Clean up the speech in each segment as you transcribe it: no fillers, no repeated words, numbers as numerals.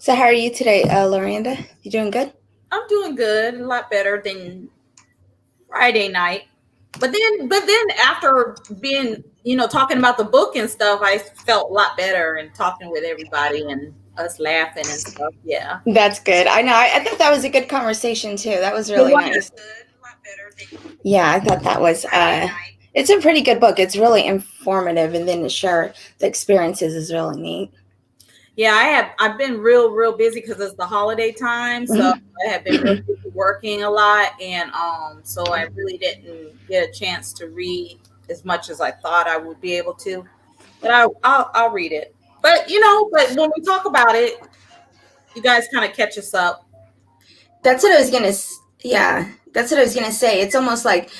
So how are you today, Lorienda? You doing good? I'm doing good, a lot better than Friday night. But then after being, talking about the book and stuff, I felt a lot better and talking with everybody and us laughing and stuff. Yeah. That's good. I know. I thought that was a good conversation too. That was It really was nice. Yeah, I thought that was. It's a pretty good book. It's really informative, and then to share the experiences is really neat. Yeah, I've been real busy because it's the holiday time, so I have been real busy working a lot, and so I really didn't get a chance to read as much as I thought I would be able to. But I'll read it. But when we talk about it, you guys kind of catch us up. That's what I was gonna. Yeah, that's what I was gonna say. It's almost like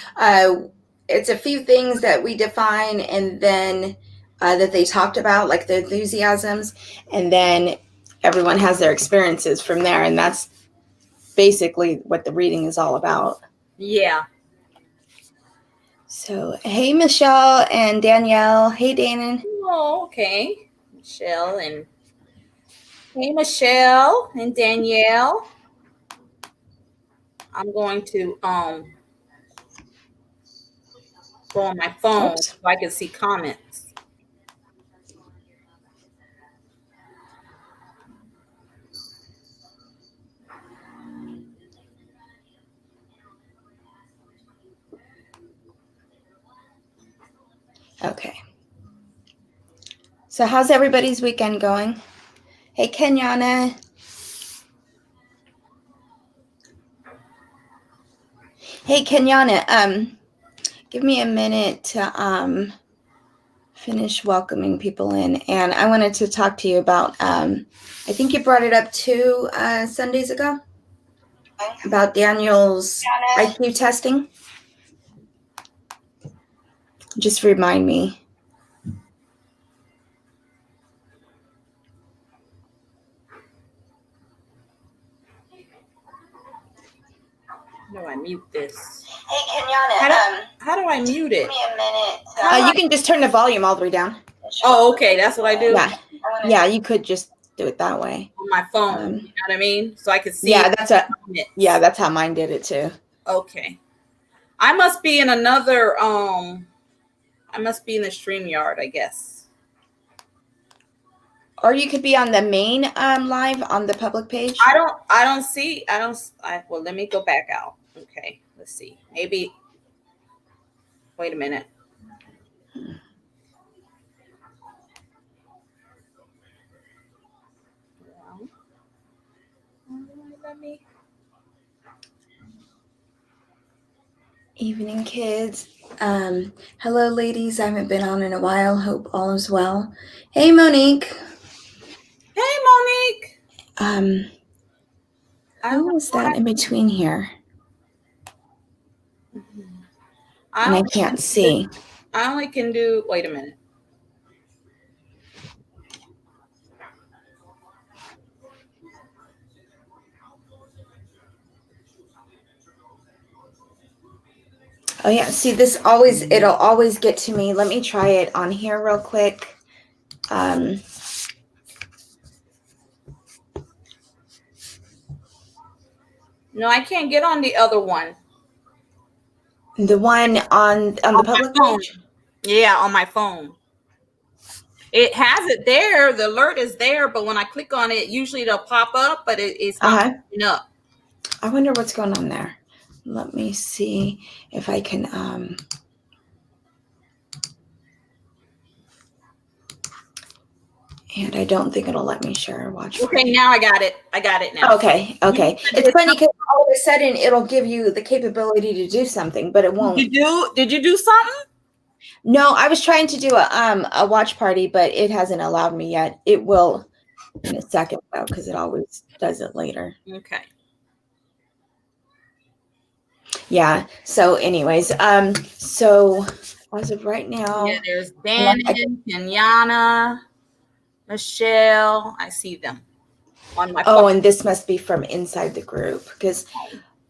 it's a few things that we define, and then that they talked about, like the enthusiasms, and then everyone has their experiences from there, and that's basically what the reading is all about. Yeah. So, hey, Michelle and Danielle. Hey, Danon. Oh, okay. Michelle and Hey, Michelle and Danielle. I'm going to go on my phone Oops. so I can see comments. Okay. So, how's everybody's weekend going? Hey, Kenyana. Hey, Kenyana. Give me a minute to finish welcoming people in, and I wanted to talk to you about. I think you brought it up 2 Sundays ago about Daniel's IQ testing. Just remind me. How do I mute this? Hey, Kenyana. How do I mute it? Give me a minute. You can just turn the volume all the way down. Oh, okay. That's what I do. Yeah, you could just do it that way on my phone. You know what I mean? So I can see. Yeah, that's how mine did it too. Okay. I must be in another. I must be in the StreamYard, I guess. Or you could be on the main live on the public page. I don't see. Well, let me go back out. Okay. Let's see. Maybe. Wait a minute. Let me. Evening, kids. Hello, ladies. I haven't been on in a while. Hope all is well. Hey, Monique. Hey, Monique. Who was that in between here? And I can't see. I only can do. Wait a minute. Oh yeah, see it'll always get to me. Let me try it on here real quick. No, I can't get on the other one. The one on the public page? Yeah, on my phone. It has it there. The alert is there, but when I click on it, usually it'll pop up, but it's not popping up. I wonder what's going on there. Let me see if I can and I don't think it'll let me share watch. Okay, now I got it. I got it now. Okay. It's funny because all of a sudden it'll give you the capability to do something, but it won't. Did you do something? No, I was trying to do a watch party, but it hasn't allowed me yet. It will in a second though, because it always does it later. Okay. Yeah. So anyways, so as of right now. Yeah, there's Dan, Kenyana, Michelle. I see them on my phone. Oh, and this must be from inside the group because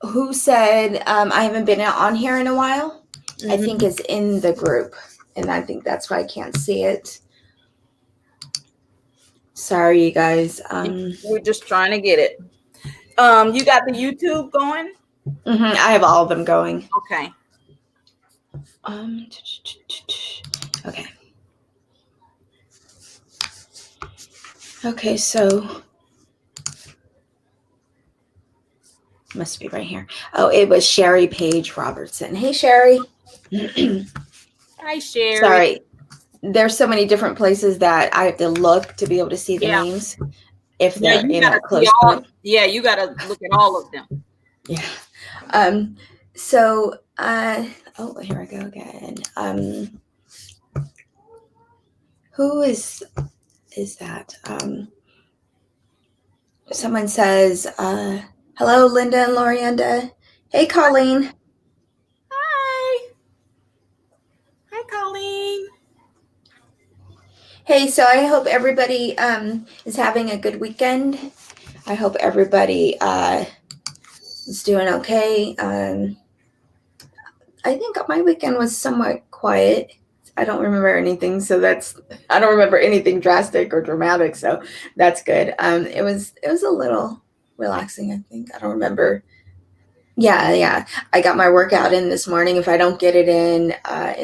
who said I haven't been on here in a while? Mm-hmm. I think it's in the group, and I think that's why I can't see it. Sorry, you guys. We're just trying to get it. You got the YouTube going? I have all of them going. Okay. Okay. Okay, so must be right here. Oh, it was Sherry Page Robertson. Hey, Sherry. Hi, Sherry. Sorry. There's so many different places that I have to look to be able to see the names if they're in a close point. Yeah, you got to look at all of them. Yeah. So, oh, here I go again. Who is that? Someone says, hello, Linda and Lorienda. Hey, Colleen. Hi. Hi, Colleen. Hey, so I hope everybody is having a good weekend. I hope everybody is doing okay. I think my weekend was somewhat quiet. I don't remember anything, so I don't remember anything drastic or dramatic, so that's good. It was a little relaxing, I think. I don't remember. Yeah. I got my workout in this morning. If I don't get it in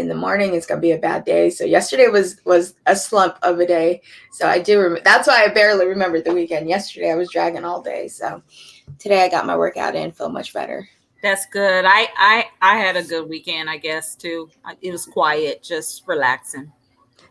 the morning, it's gonna be a bad day. So yesterday was a slump of a day. So I do. That's why I barely remembered the weekend. Yesterday I was dragging all day. So today I got my workout in. Feel much better. That's good. I had a good weekend, I guess, too. It was quiet, just relaxing.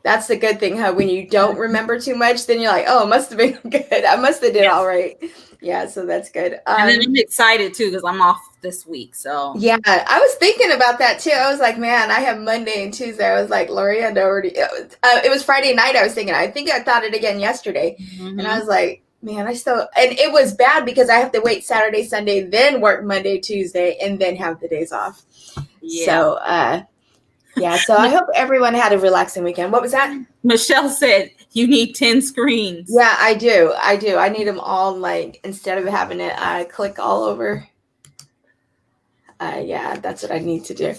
That's the good thing, huh? When you don't remember too much, then you're like, oh, it must have been good. I must have did all right. Yeah, so that's good. And then I'm excited, too, because I'm off this week. So yeah, I was thinking about that, too. I was like, man, I have Monday and Tuesday. I was like, Lorienda already. It was Friday night I was thinking. I think I thought it again yesterday. And I was like, man, and it was bad because I have to wait Saturday, Sunday, then work Monday, Tuesday, and then have the days off. Yeah. So, yeah, so I hope everyone had a relaxing weekend. What was that? Michelle said you need 10 screens. Yeah, I do. I need them all, like, instead of having it click all over. Yeah, that's what I need to do.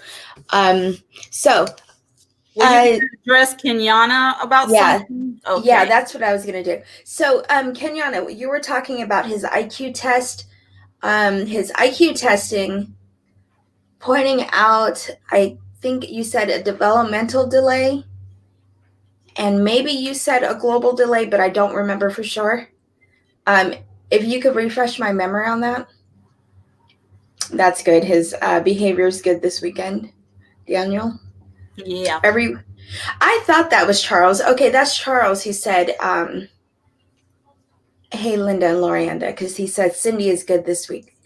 So Were you address Kenyana about something? Okay. Yeah, that's what I was going to do. So, Kenyana, you were talking about his IQ test, his IQ testing, pointing out, I think you said a developmental delay, and maybe you said a global delay, but I don't remember for sure. If you could refresh my memory on that. That's good. His behavior is good this weekend, Daniel. Yeah. I thought that was Charles. Okay, that's Charles. He said, hey, Linda and Lorienda, because he said Cindy is good this week.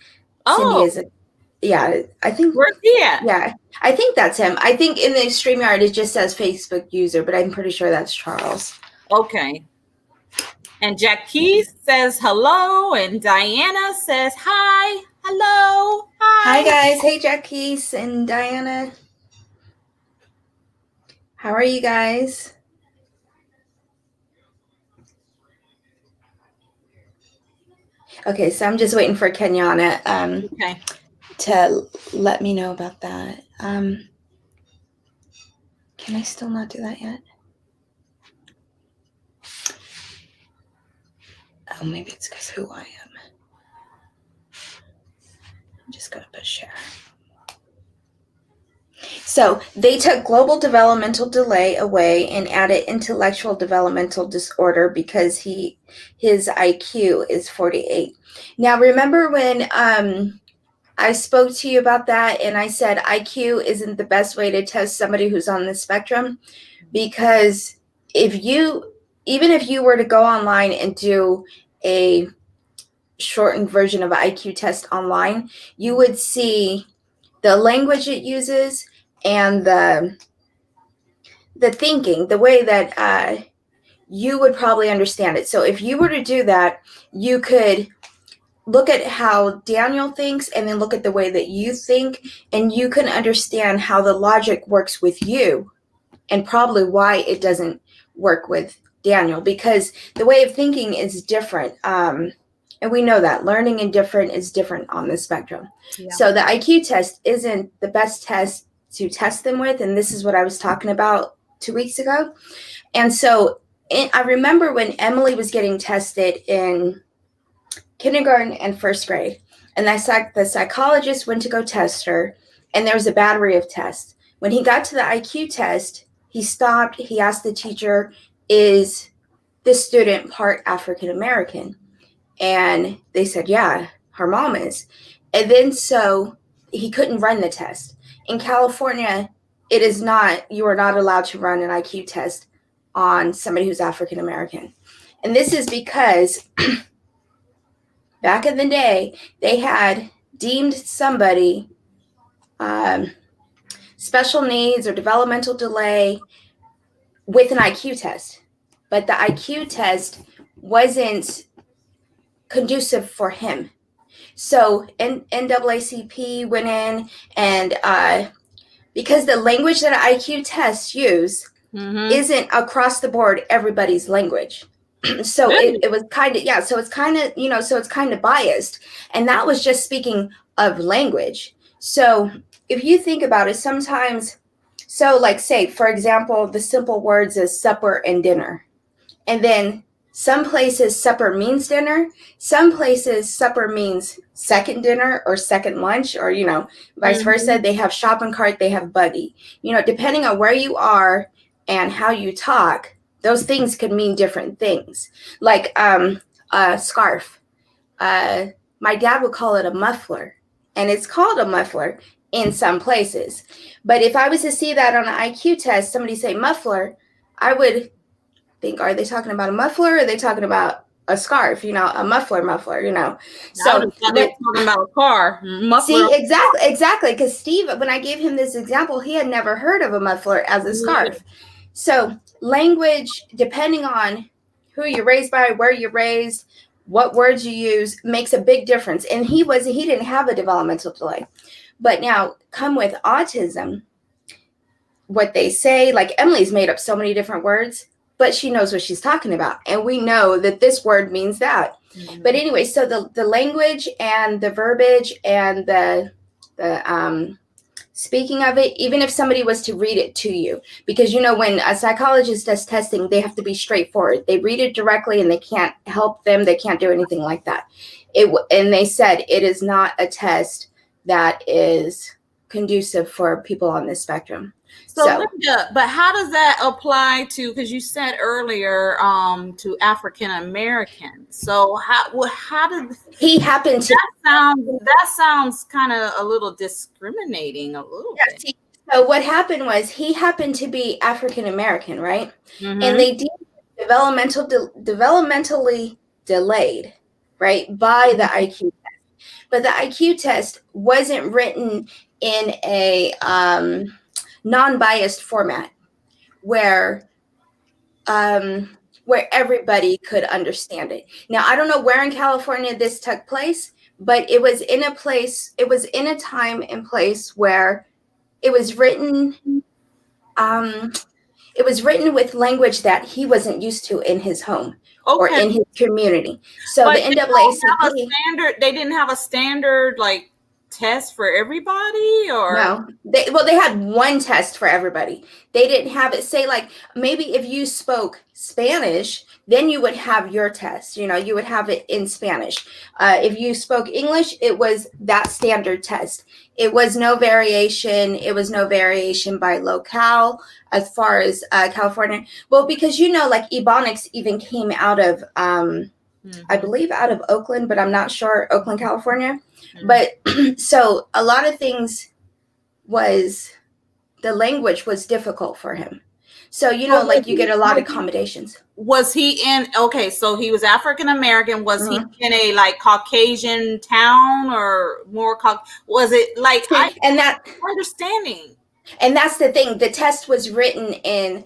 Oh. Cindy is yeah, I think. Where's he at? Yeah, I think that's him. I think in the StreamYard it just says Facebook user, but I'm pretty sure that's Charles. Okay. And Jackie says hello, and Diana says hi. Hello. Hi, guys. Hey, Jackie and Diana. How are you guys? Okay, so I'm just waiting for Kenyana to let me know about that. Can I still not do that yet? Oh, maybe it's because who I am. I'm just going to put share. So they took global developmental delay away and added intellectual developmental disorder because his IQ is 48. Now, remember when I spoke to you about that and I said IQ isn't the best way to test somebody who's on the spectrum? Because even if you were to go online and do a shortened version of an IQ test online, you would see the language it uses and the thinking, the way that you would probably understand it. So if you were to do that, you could look at how Daniel thinks and then look at the way that you think, and you can understand how the logic works with you and probably why it doesn't work with Daniel, because the way of thinking is different. And we know that learning and different is different on the spectrum. Yeah. So the IQ test isn't the best test to test them with. And this is what I was talking about 2 weeks ago. And so I remember when Emily was getting tested in kindergarten and first grade, and the psychologist went to go test her, and there was a battery of tests. When he got to the IQ test, he stopped. He asked the teacher, "Is this student part African American?" And they said, "Yeah, her mom is." And then so he couldn't run the test. In California, it is not, you are not allowed to run an IQ test on somebody who's African American. And this is because back in the day, they had deemed somebody special needs or developmental delay with an IQ test. But the IQ test wasn't conducive for him. So NAACP went in and because the language that IQ tests use isn't across the board everybody's language. So it was kind of, yeah, so it's kind of, so it's kind of biased. And that was just speaking of language. So if you think about it, sometimes, so like say, for example, the simple words is supper and dinner. And then some places supper means dinner. Some places supper means second dinner or second lunch, or, vice versa. They have shopping cart, they have buggy. Depending on where you are and how you talk, those things could mean different things. Like a scarf. My dad would call it a muffler, and it's called a muffler in some places. But if I was to see that on an IQ test, somebody say muffler, I would think, are they talking about a muffler, or are they talking about a scarf? A muffler. So they're talking about a car. Muffler. See, exactly. Because Steve, when I gave him this example, he had never heard of a muffler as a scarf. So language, depending on who you're raised by, where you're raised, what words you use, makes a big difference. And he didn't have a developmental delay. But now, come with autism, what they say, like Emily's made up so many different words, but she knows what she's talking about. And we know that this word means that. But anyway, so the language and the verbiage and the speaking of it, even if somebody was to read it to you, because when a psychologist does testing, they have to be straightforward. They read it directly and they can't help them. They can't do anything like that. And they said it is not a test that is conducive for people on this spectrum. So Linda, but how does that apply to, because you said earlier, to African Americans? So how did he happen to? That sounds kind of a little discriminating, a little bit. See, so what happened was he happened to be African American, right? And they deemed developmentally delayed, right, by the IQ test. But the IQ test wasn't written in a non-biased format where everybody could understand it. Now, I don't know where in California this took place, but it was in a time and place where it was written with language that he wasn't used to in his home or in his community. So but the NAACP, they didn't have a standard like test for everybody, or no? They had one test for everybody. They didn't have it. Say like maybe if you spoke Spanish, then you would have your test. You would have it in Spanish. If you spoke English, it was that standard test. It was no variation. It was no variation by locale as far as California. Well, because like Ebonics even came out of I believe out of Oakland, but I'm not sure, Oakland, California. But so a lot of things the language was difficult for him. So, like you get a lot of accommodations. Was he so he was African American. Was he in a like Caucasian town or more? Was it like, understanding? And that's the thing. The test was written in,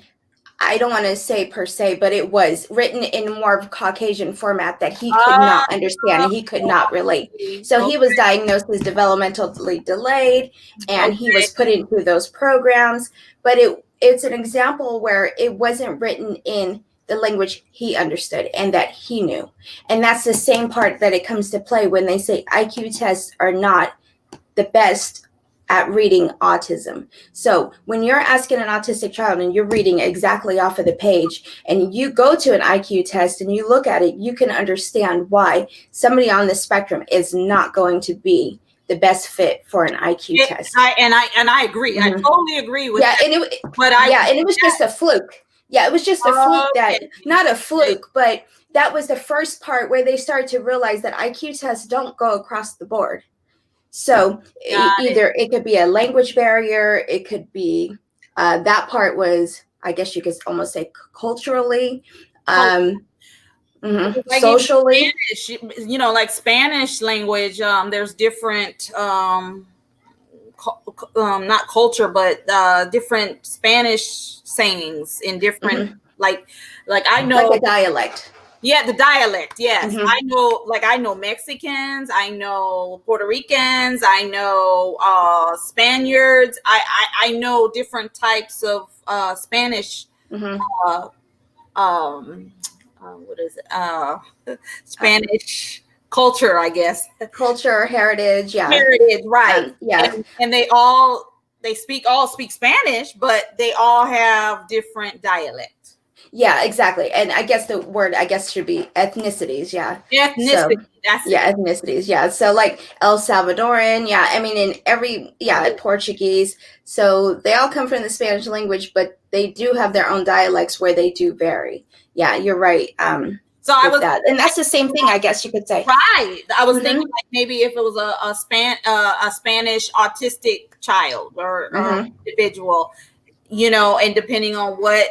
I don't want to say per se, but it was written in more of a Caucasian format that he could not understand and he could not relate. So he was diagnosed as developmentally delayed, and he was put into those programs. But it's an example where it wasn't written in the language he understood and that he knew. And that's the same part that it comes to play when they say IQ tests are not the best at reading autism. So when you're asking an autistic child and you're reading exactly off of the page and you go to an IQ test and you look at it, you can understand why somebody on the spectrum is not going to be the best fit for an IQ test. I agree. I totally agree with that. And it was just a fluke. Yeah, it was just a fluke not a fluke, but that was the first part where they started to realize that IQ tests don't go across the board. So either it could be a language barrier, it could be that part was, I guess you could almost say, culturally, like socially. Spanish, like Spanish language. There's different, not culture, but different Spanish sayings in different, like I know, like a dialect. Yeah, the dialect. Yes, I know Mexicans. I know Puerto Ricans. I know Spaniards. I know different types of Spanish. What is it? Spanish culture, I guess. Culture, heritage, heritage, right? And they all speak Spanish, but they all have different dialects. Yeah, exactly. And I guess the word, should be ethnicities. Yeah. Ethnicity. Ethnicities. Yeah. So like El Salvadoran. Yeah. I mean, in every, Portuguese. So they all come from the Spanish language, but they do have their own dialects where they do vary. Yeah, you're right. So I was that. And that's the same thing, I guess you could say. Right. I was thinking like maybe if it was a Spanish autistic child or individual, and depending on where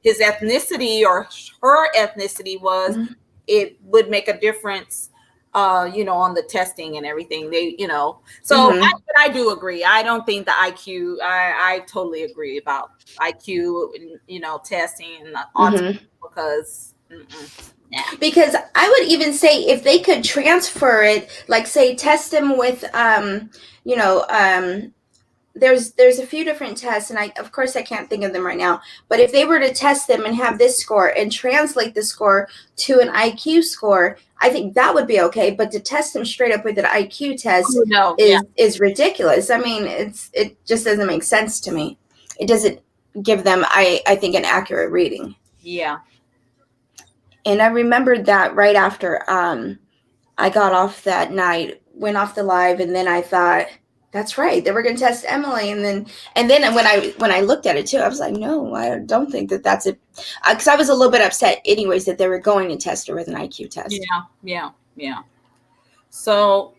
his ethnicity or her ethnicity was, it would make a difference, on the testing and everything. So I do agree. I don't think the IQ, I totally agree about IQ, testing and autism because because I would even say if they could transfer it, like say test them with there's a few different tests, and I can't think of them right now, but if they were to test them and have this score and translate the score to an IQ score, I think that would be okay. But to test them straight up with an IQ test is ridiculous. I mean, it just doesn't make sense to me. It doesn't give them, I think, an accurate reading. Yeah. And I remembered that right after I got off that night, went off the live, and then I thought, that's right, they were going to test Emily. And then when I looked at it too, I was like, no, I don't think that's it. Because I was a little bit upset anyways that they were going to test her with an IQ test. Yeah. So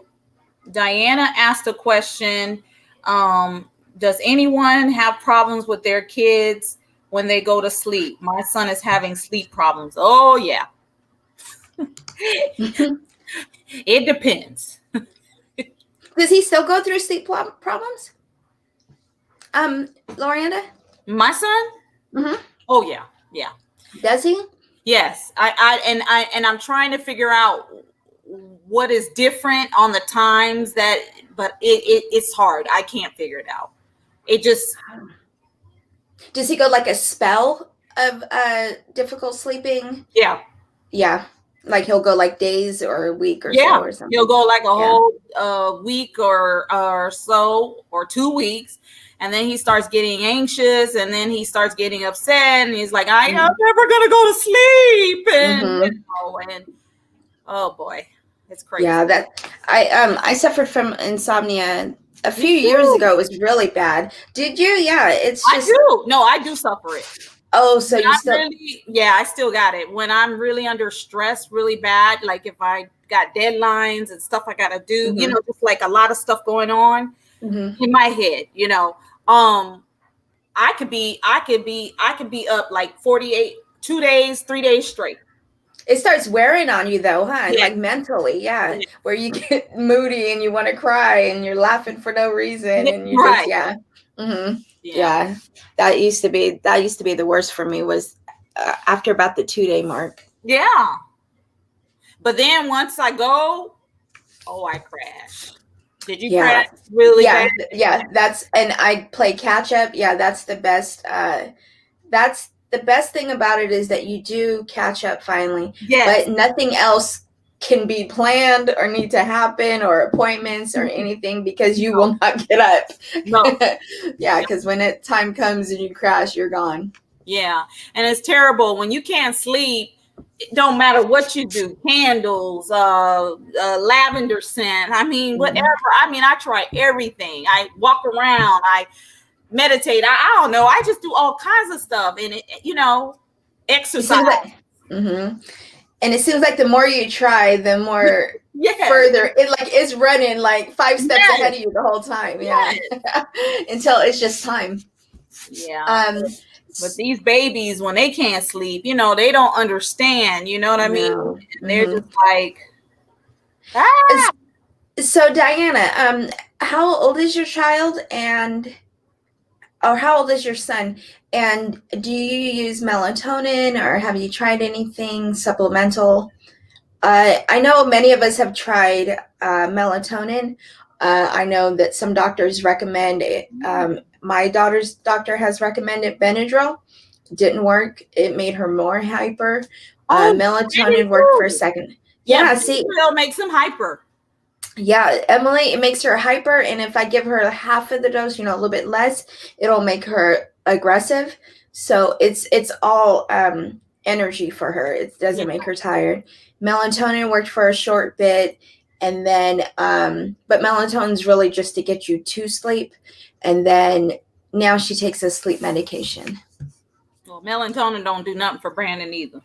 Diana asked a question. Does anyone have problems with their kids when they go to sleep? My son is having sleep problems. Oh, yeah. It depends. Does he still go through sleep problems? Lorienda? My son? Oh, yeah. Does he? Yes. I'm trying to figure out what is different on the times but it's hard. I can't figure it out. It just. Does he go like a spell of difficult sleeping? Yeah. Like he'll go like days or a week or so or something. He'll go like a whole week or so or 2 weeks. And then he starts getting anxious and then he starts getting upset and he's like, I'm never going to go to sleep. And, oh boy, it's crazy. Yeah, that I suffered from insomnia a few years ago. It was really bad. Did you? Yeah, it's just. I do suffer it. Oh, so you still? I still got it. When I'm really under stress, really bad, like if I got deadlines and stuff I gotta do, just like a lot of stuff going on in my head, I could be up like 48, 2 days, 3 days straight. It starts wearing on you though, huh? Yeah. Like mentally, where you get moody and you want to cry and you're laughing for no reason and you just, Yeah, that used to be the worst for me was after about the 2-day mark. Yeah, but then once I go, I crash. Did you crash really bad? Yeah, and I play catch up. Yeah, that's the best. The best thing about it is that you do catch up finally. Yes. But nothing else can be planned or need to happen, or appointments or anything, because you will not get up. No. Yeah, because when time comes and you crash, you're gone. Yeah. And it's terrible when you can't sleep. It don't matter what you do, candles, lavender scent. I mean, whatever. I mean, I try everything. I walk around, I meditate. I don't know. I just do all kinds of stuff. And it, exercise. Mm-hmm. And it seems like the more you try, the more Yes. further it like is running like 5 steps Yes. ahead of you the whole time. Yeah. Until it's just time. Yeah. But these babies, when they can't sleep, they don't understand. You know what I mean? And they're just like, ah. So Diana, how old is your child, or how old is your son? And do you use melatonin, or have you tried anything supplemental? I know many of us have tried melatonin. I know that some doctors recommend it. My daughter's doctor has recommended Benadryl. Didn't work. It made her more hyper. Melatonin worked for a second. Yeah, see, Benadryl makes them hyper. Yeah, Emily, it makes her hyper, and if I give her half of the dose, a little bit less, it'll make her aggressive. So it's all energy for her. It doesn't make her tired. Melatonin worked for a short bit, and then but melatonin's really just to get you to sleep, and then now she takes a sleep medication. Well, melatonin don't do nothing for Brandon either.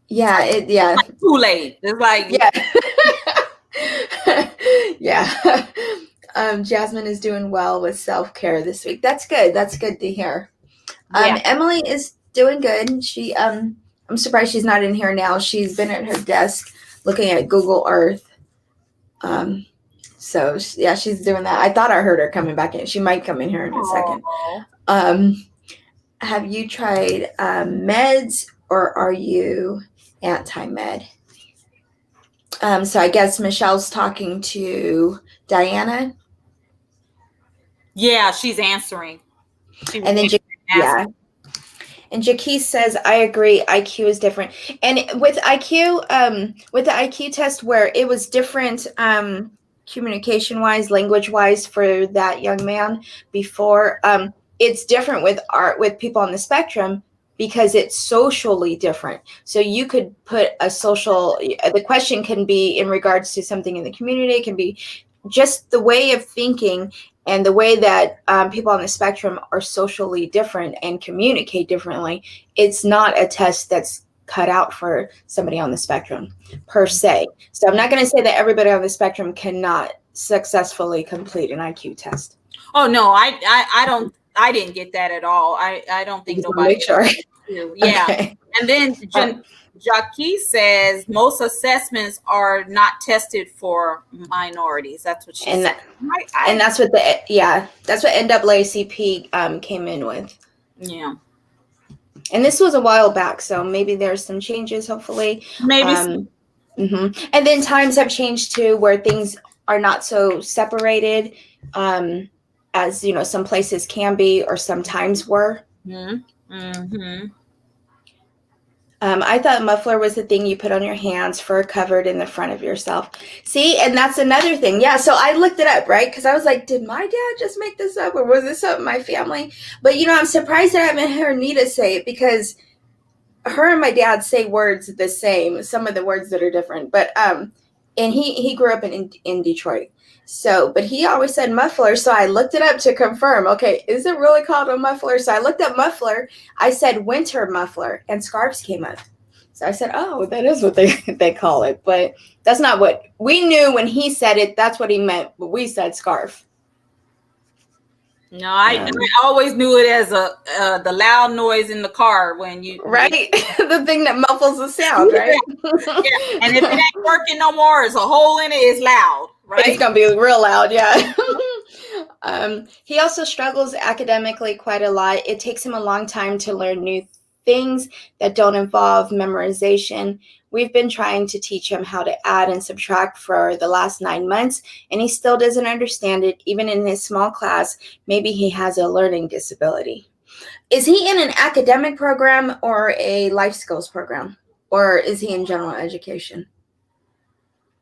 Yeah, it's like Kool-Aid. It's like yeah. Jasmine is doing well with self-care this week. That's good. That's good to hear. Emily is doing good. She I'm surprised she's not in here now. She's been at her desk looking at Google Earth. So yeah, she's doing that. I thought I heard her coming back in. She might come in here in a second. Have you tried meds, or are you anti-med? So I guess Michelle's talking to Diana. Yeah, she's answering. And then And Jaquise says, I agree, IQ is different. And with IQ, with the IQ test, where it was different communication-wise, language-wise for that young man before, it's different with people on the spectrum, because it's socially different. So you could put the question can be in regards to something in the community. It can be just the way of thinking and the way that people on the spectrum are socially different and communicate differently. It's not a test that's cut out for somebody on the spectrum per se. So I'm not going to say that everybody on the spectrum cannot successfully complete an IQ test. Oh no, I don't. I didn't get that at all. I don't think nobody. Make sure. Yeah. Okay. And then Jackie says most assessments are not tested for minorities. That's what she said. And that's what that's what NAACP came in with. Yeah. And this was a while back, so maybe there's some changes, hopefully. Maybe. And then times have changed too, where things are not so separated, as some places can be, or sometimes were. I thought muffler was the thing you put on your hands, fur covered in the front of yourself. See, and that's another thing. Yeah, so I looked it up, right? Because I was like, did my dad just make this up, or was this something my family? But I'm surprised that I haven't heard Nita say it, because her and my dad say words the same. Some of the words that are different, but and he grew up in Detroit. So, but he always said muffler. So I looked it up to confirm. Okay, is it really called a muffler? So I looked up muffler. I said winter muffler, and scarves came up. So I said, oh, that is what they call it. But that's not what we knew when he said it. That's what he meant. But we said scarf. No, I always knew it as the loud noise in the car when you the thing that muffles the sound, right? Yeah. And if it ain't working no more, it's a hole in it. It's loud, right? It's gonna be real loud, yeah. He also struggles academically quite a lot. It takes him a long time to learn new things that don't involve memorization. We've been trying to teach him how to add and subtract for the last 9 months, and he still doesn't understand it, even in his small class. Maybe he has a learning disability. Is he in an academic program or a life skills program, or is he in general education?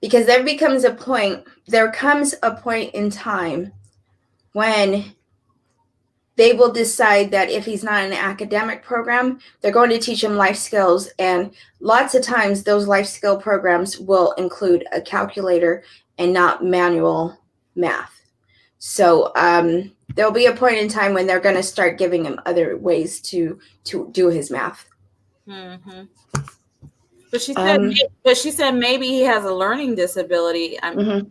Because there comes a point in time when they will decide that if he's not in an academic program, they're going to teach him life skills. And lots of times those life skill programs will include a calculator and not manual math. So there'll be a point in time when they're going to start giving him other ways to do his math. Mm-hmm. But she said maybe he has a learning disability. Mm-hmm.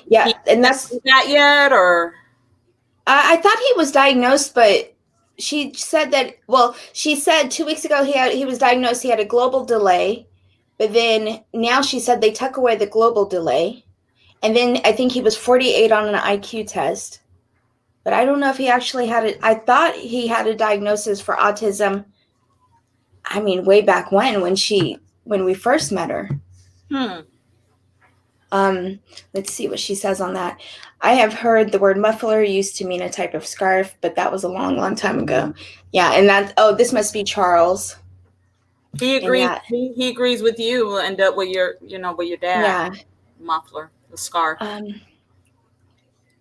Yeah, and that's that yet, or I thought he was diagnosed, but she said that. Well, she said 2 weeks ago he was diagnosed. He had a global delay, but then now she said they took away the global delay, and then I think he was 48 on an IQ test. But I don't know if he actually had it. I thought he had a diagnosis for autism. I mean, way back when we first met her. Let's see what she says on that. I have heard the word muffler used to mean a type of scarf, but that was a long, long time ago. Yeah, and this must be Charles. He agrees. He agrees with you. End up with your dad. Yeah, muffler, the scarf.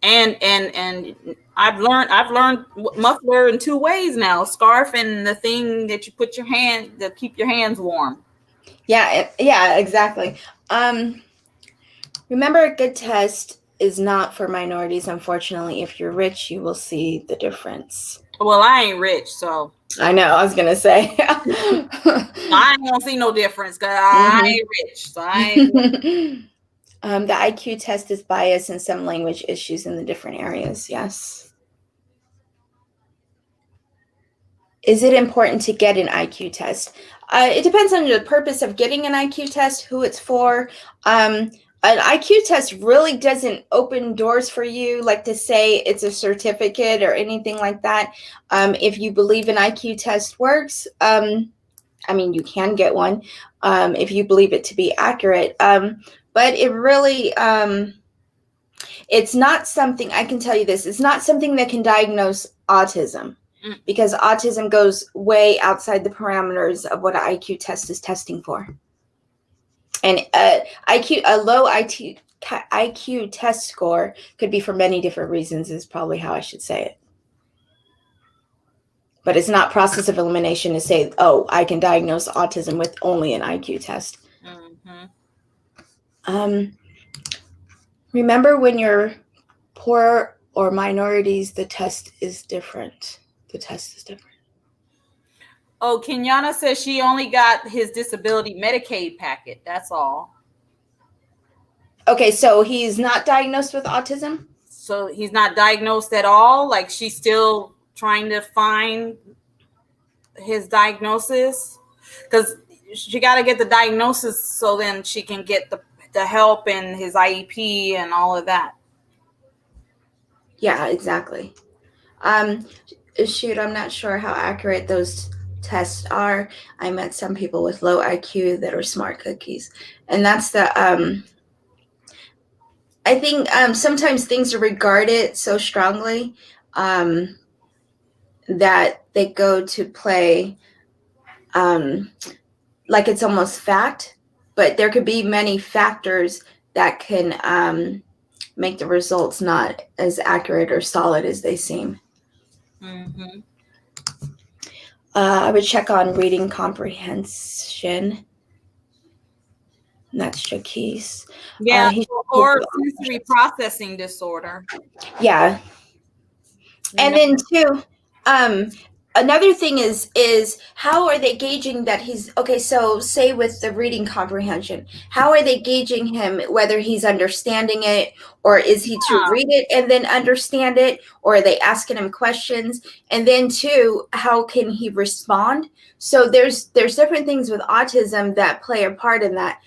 And I've learned muffler in 2 ways now: scarf and the thing that you put your hand to keep your hands warm. Yeah, exactly. Remember, a good test is not for minorities, unfortunately. If you're rich, you will see the difference. Well, I ain't rich, so. I know, I was going to say. I ain't going to see no difference because I ain't rich, so I ain't. The IQ test is biased in some language issues in the different areas, yes. Is it important to get an IQ test? It depends on the purpose of getting an IQ test, who it's for. An IQ test really doesn't open doors for you, like to say it's a certificate or anything like that. If you believe an IQ test works, I mean, you can get one if you believe it to be accurate. But it really, it's not something, I can tell you this, it's not something that can diagnose autism, because autism goes way outside the parameters of what an IQ test is testing for. And a low IQ test score could be for many different reasons, is probably how I should say it. But it's not process of elimination to say, oh, I can diagnose autism with only an IQ test. Remember, when you're poor or minorities, the test is different. The test is different. Oh, Kenyana says she only got his disability Medicaid packet. That's all. Okay, so he's not diagnosed with autism? So he's not diagnosed at all? Like, she's still trying to find his diagnosis? Because she got to get the diagnosis so then she can get the help and his IEP and all of that. Yeah, exactly. Shoot, I'm not sure how accurate those tests are. I met some people with low IQ that are smart cookies, and that's the I think sometimes things are regarded so strongly that they go to play like it's almost fact, but there could be many factors that can make the results not as accurate or solid as they seem. I would check on reading comprehension. And that's Jaquise. Yeah, or sensory processing disorder. Yeah. And then too, another thing is how are they gauging that he's okay? So say with the reading comprehension, how are they gauging him, whether he's understanding it, or is he to read it and then understand it, or are they asking him questions? And then too, how can he respond? So there's different things with autism that play a part in that.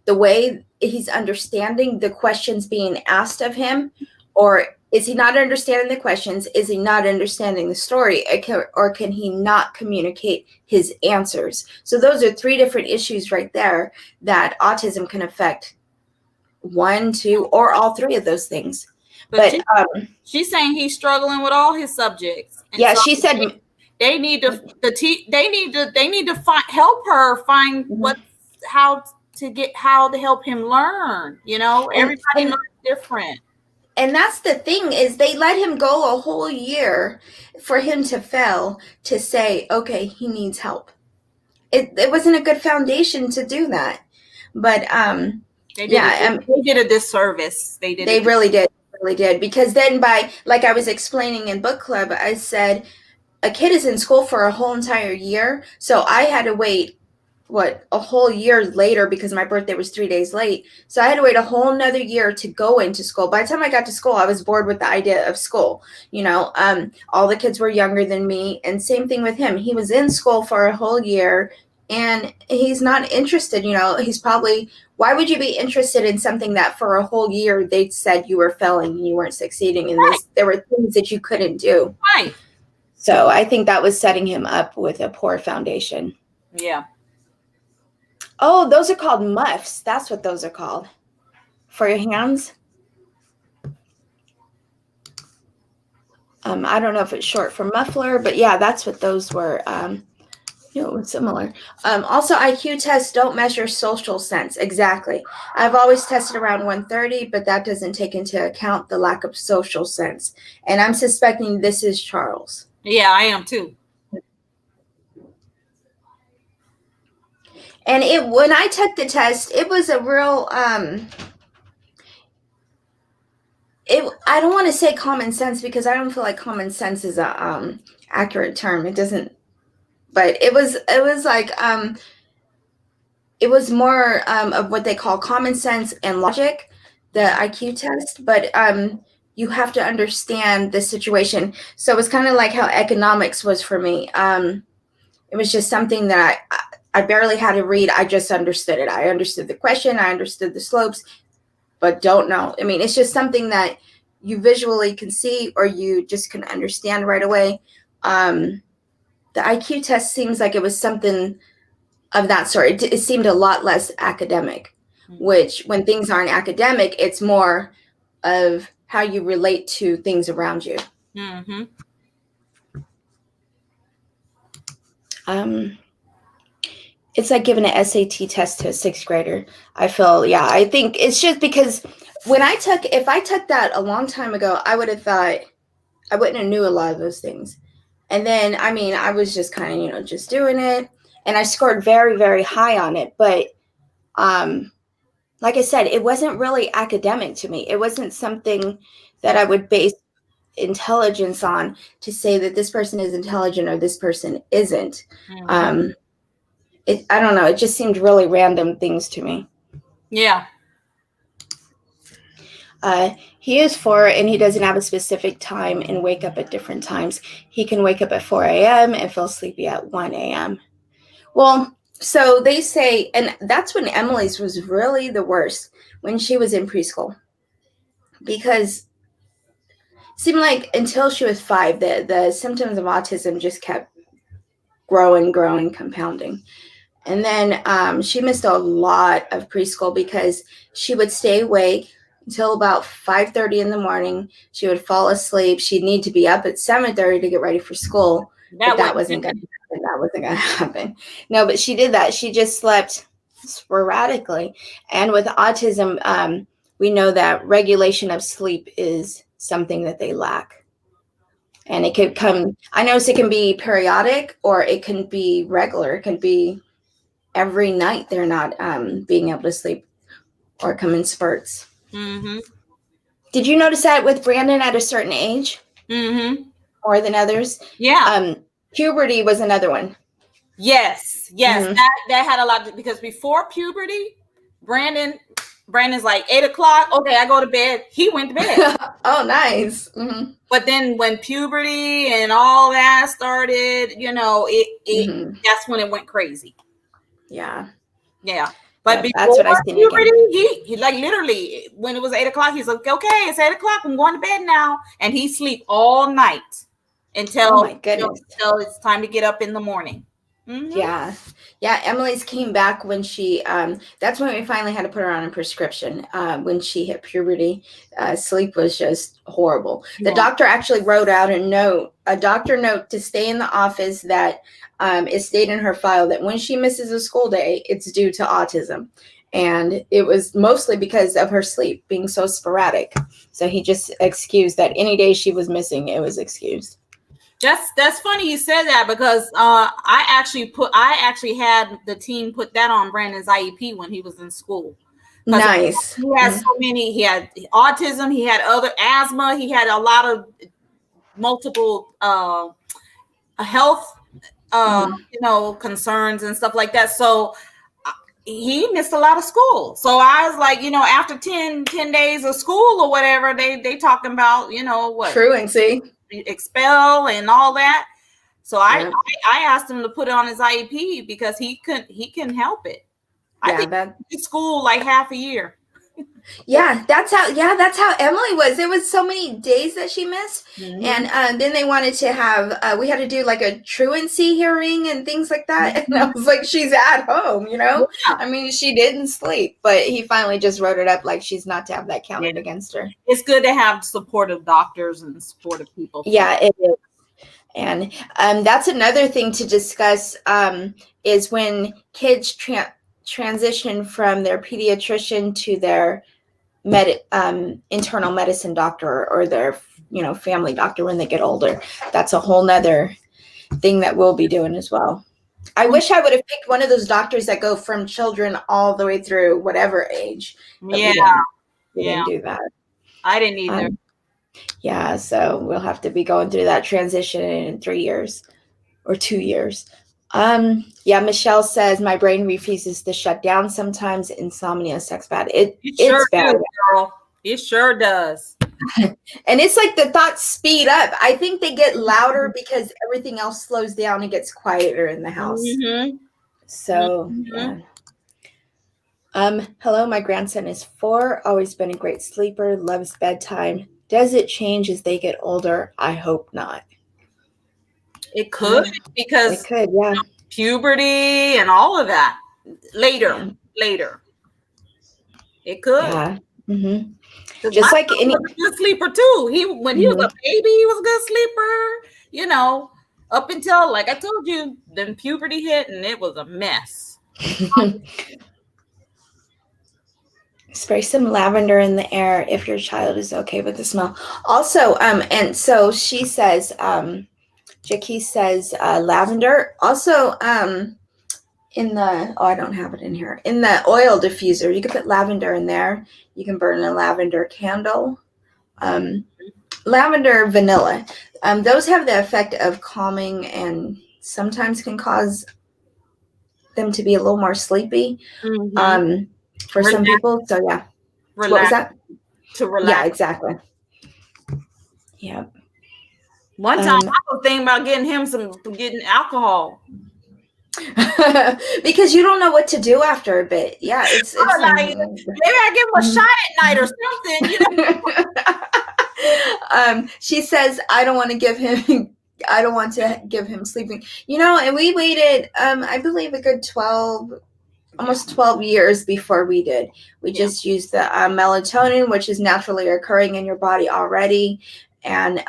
The way he's understanding the questions being asked of him, or is he not understanding the questions? Is he not understanding the story? Or can he not communicate his answers? So those are 3 different issues right there that autism can affect 1, 2, or all 3 of those things. But she's saying he's struggling with all his subjects. Yeah, so she said they need to help her find how to get how to help him learn. Everybody and learns different. and that's the thing, is they let him go a whole year for him to fail, to say, okay, he needs help. It wasn't a good foundation to do that. But They yeah, did a disservice. they really did, because then, by, like I was explaining in book club, I said a kid is in school for a whole entire year, so I had to wait a whole year later, because my birthday was 3 days late. So I had to wait a whole nother year to go into school. By the time I got to school, I was bored with the idea of school. All the kids were younger than me, and same thing with him. He was in school for a whole year, and he's not interested. He's probably, why would you be interested in something that for a whole year they said you were failing and you weren't succeeding, and Right. there were things that you couldn't do. Right. So I think that was setting him up with a poor foundation. Yeah. Oh, those are called muffs. That's what those are called. For your hands. I don't know if it's short for muffler, but yeah, that's what those were. Similar. Also, IQ tests don't measure social sense. Exactly. I've always tested around 130, but that doesn't take into account the lack of social sense. And I'm suspecting this is Charles. Yeah, I am too. And when I took the test, it was a real I don't want to say common sense, because I don't feel like common sense is a accurate term. It doesn't, but it was like it was more of what they call common sense and logic, the IQ test, but you have to understand the situation. So it was kind of like how economics was for me. It was just something that I barely had to read. I just understood it. I understood the question. I understood the slopes, but don't know. I mean, it's just something that you visually can see, or you just can understand right away. The IQ test seems like it was something of that sort. It seemed a lot less academic, which, when things aren't academic, it's more of how you relate to things around you. Mm-hmm. It's like giving an SAT test to a sixth grader. I think it's just because if I took that a long time ago, I would have thought I wouldn't have knew a lot of those things. And then, I was just kind of, just doing it, and I scored very, very high on it. But like I said, it wasn't really academic to me. It wasn't something that I would base intelligence on to say that this person is intelligent or this person isn't. Mm-hmm. I don't know. It just seemed really random things to me. Yeah. He is 4, and he doesn't have a specific time and wake up at different times. He can wake up at 4 a.m. and feel sleepy at 1 a.m. Well, so they say, and that's when Emily's was really the worst, when she was in preschool. Because it seemed like until she was 5, the symptoms of autism just kept growing, compounding. And then she missed a lot of preschool because she would stay awake until about 5:30 in the morning. She would fall asleep. She'd need to be up at 7:30 to get ready for school. That wasn't going to happen. That wasn't going to happen. No, but she did that. She just slept sporadically. And with autism, we know that regulation of sleep is something that they lack. And it could come, I notice it can be periodic, or it can be regular. It can be every night they're not being able to sleep, or come in spurts. Mm-hmm. Did you notice that with Brandon at a certain age? Mm-hmm. More than others? Yeah. Puberty was another one. Yes. Mm-hmm. That had a lot because before puberty, Brandon's like 8 o'clock. Okay, I go to bed. He went to bed. Oh, nice. Mm-hmm. But then when puberty and all that started, Mm-hmm. that's when it went crazy. Yeah. But yeah, that's what I seen puberty, he like literally when it was 8 o'clock, he's like, okay, it's 8 o'clock. I'm going to bed now. And he sleep all night until, oh my goodness. until it's time to get up in the morning. Mm-hmm. Yeah. Emily's came back when she, that's when we finally had to put her on a prescription. When she hit puberty, sleep was just horrible. The doctor actually wrote out a doctor note to stay in the office that it stayed in her file that when she misses a school day, it's due to autism. And it was mostly because of her sleep being so sporadic. So he just excused that any day she was missing, it was excused. That's funny you said that, because I actually had the team put that on Brandon's IEP when he was in school. Because Nice. he had so many. He had autism. He had other asthma. He had a lot of multiple health concerns and stuff like that. So he missed a lot of school. So I was like, after 10 days of school or whatever, they talking about, what? Truancy. Expel and all that. So I asked him to put it on his IEP because he can help it. I think he school like half a year. That's how Emily was. It was so many days that she missed. And then they wanted to have, we had to do like a truancy hearing and things like that. And I was like, she's at home, Yeah. I mean, she didn't sleep, but he finally just wrote it up like she's not to have that counted against her. It's good to have supportive doctors and supportive people. Yeah, it is. And that's another thing to discuss is when kids transition from their pediatrician to their internal medicine doctor or their family doctor when they get older. That's a whole nother thing that we'll be doing as well. I wish I would have picked one of those doctors that go from children all the way through whatever age. We didn't do that. I didn't either. So we'll have to be going through that transition in 3 years or 2 years. Michelle says my brain refuses to shut down sometimes. Insomnia sucks bad. It's bad, girl. It sure does. And it's like the thoughts speed up. I think they get louder because everything else slows down and gets quieter in the house. So hello, my grandson is 4, always been a great sleeper, loves bedtime. Does it change as they get older? I hope not. It could, because puberty and all of that later. It could. Yeah. Just like any good sleeper too. When he was a baby, he was a good sleeper. Up until, like I told you, then puberty hit and it was a mess. Spray some lavender in the air if your child is okay with the smell. Also, and so she says, Jackie says lavender. Also, in the, I don't have it in here. In the oil diffuser, you can put lavender in there. You can burn a lavender candle. Lavender, vanilla. Those have the effect of calming and sometimes can cause them to be a little more sleepy. For some people. So yeah. Relax. What was that? To relax. Yeah, exactly. Yeah. One time I was thinking about getting alcohol. Because you don't know what to do after a bit. Yeah, it's like, maybe I give him a shot at night or something. She says, I don't want to give him sleeping. And we waited, I believe a good almost 12 years before we did. We just used the melatonin, which is naturally occurring in your body already. And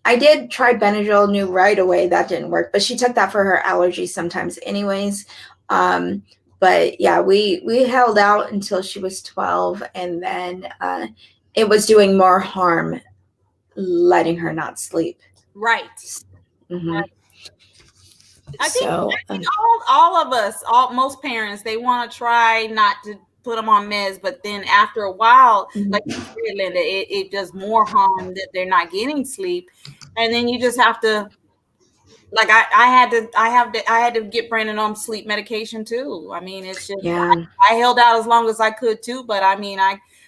I did try Benadryl, knew right away that didn't work, but she took that for her allergies sometimes anyways. But yeah, we held out until she was 12, and then it was doing more harm letting her not sleep. Right. Right. I think all of us, most parents, they want to try not to put them on meds, but then after a while, like you said, Linda, it does more harm that they're not getting sleep, and then you just have to. Like I had to get Brandon on sleep medication too. I mean, it's just I held out as long as I could too, but I mean,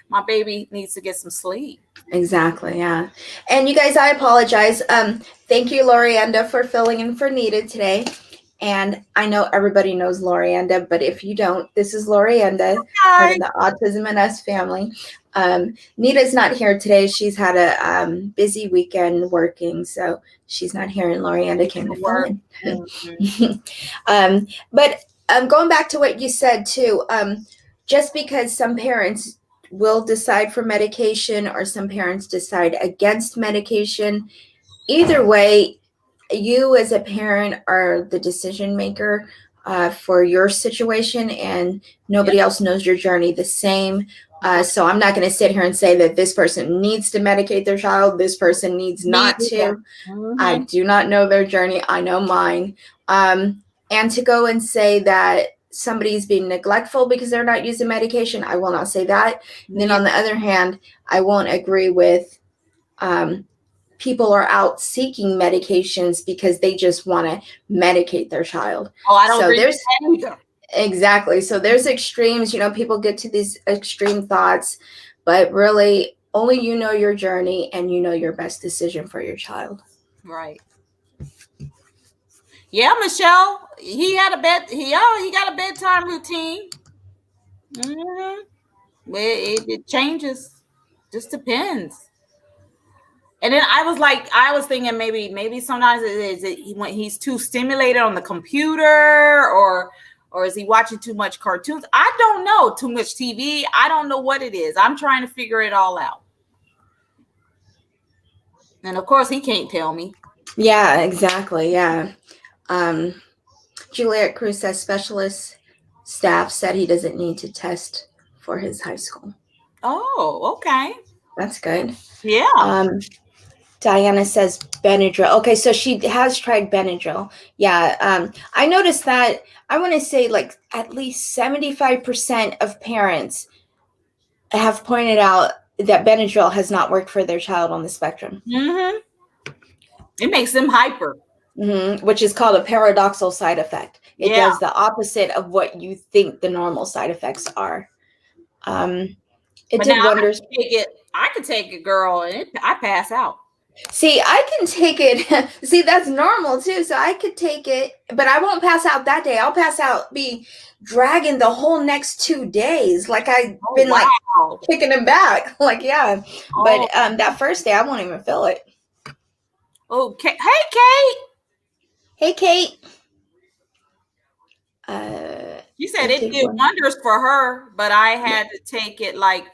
my baby needs to get some sleep. Exactly, yeah. And you guys, I apologize. Thank you, Lorienda, for filling in for Nita today. And I know everybody knows Lorienda, but if you don't, this is Lorienda, part of the Autism and Us family. Nita's not here today. She's had a busy weekend working, so she's not here, and Lorienda came to fill in. But going back to what you said too, just because some parents will decide for medication or some parents decide against medication, either way, you as a parent are the decision maker. for your situation, and Yep. nobody else knows your journey the same. So I'm not going to sit here and say that this person needs to medicate their child, this person needs Me not either. to. I do not know their journey. I know mine. And to go and say that somebody's being neglectful because they're not using medication, I will not say that. And then on the other hand, I won't agree with people are out seeking medications because they just want to medicate their child. Oh, I don't So agree with there's that either. exactly. So there's extremes, people get to these extreme thoughts, but really only you know your journey and you know your best decision for your child. Right. Yeah, Michelle. He had a bed. He got a bedtime routine. Mm-hmm. It changes. Just depends. And then I was thinking maybe sometimes is it when he's too stimulated on the computer, or is he watching too much cartoons? I don't know. Too much TV. I don't know what it is. I'm trying to figure it all out. And of course, he can't tell me. Yeah, exactly. Yeah. Juliet Cruz says specialist staff said he doesn't need to test for his high school. Oh, okay. That's good. Yeah. Diana says Benadryl. Okay, so she has tried Benadryl. Yeah, I noticed that. I want to say like at least 75% of parents have pointed out that Benadryl has not worked for their child on the spectrum. Mm-hmm. It makes them hyper. Which is called a paradoxical side effect. It Yeah. does the opposite of what you think the normal side effects are. It But did now wonders. I could take it, girl, and I pass out. See, I can take it. See, that's normal too. So I could take it, but I won't pass out that day. I'll pass out, be dragging the whole next 2 days. Like I've been like kicking him back. Like, yeah. But that first day I won't even feel it. Okay. Hey, Kate. Hey, Kate. You said it did wonders for her, but I had to take it like,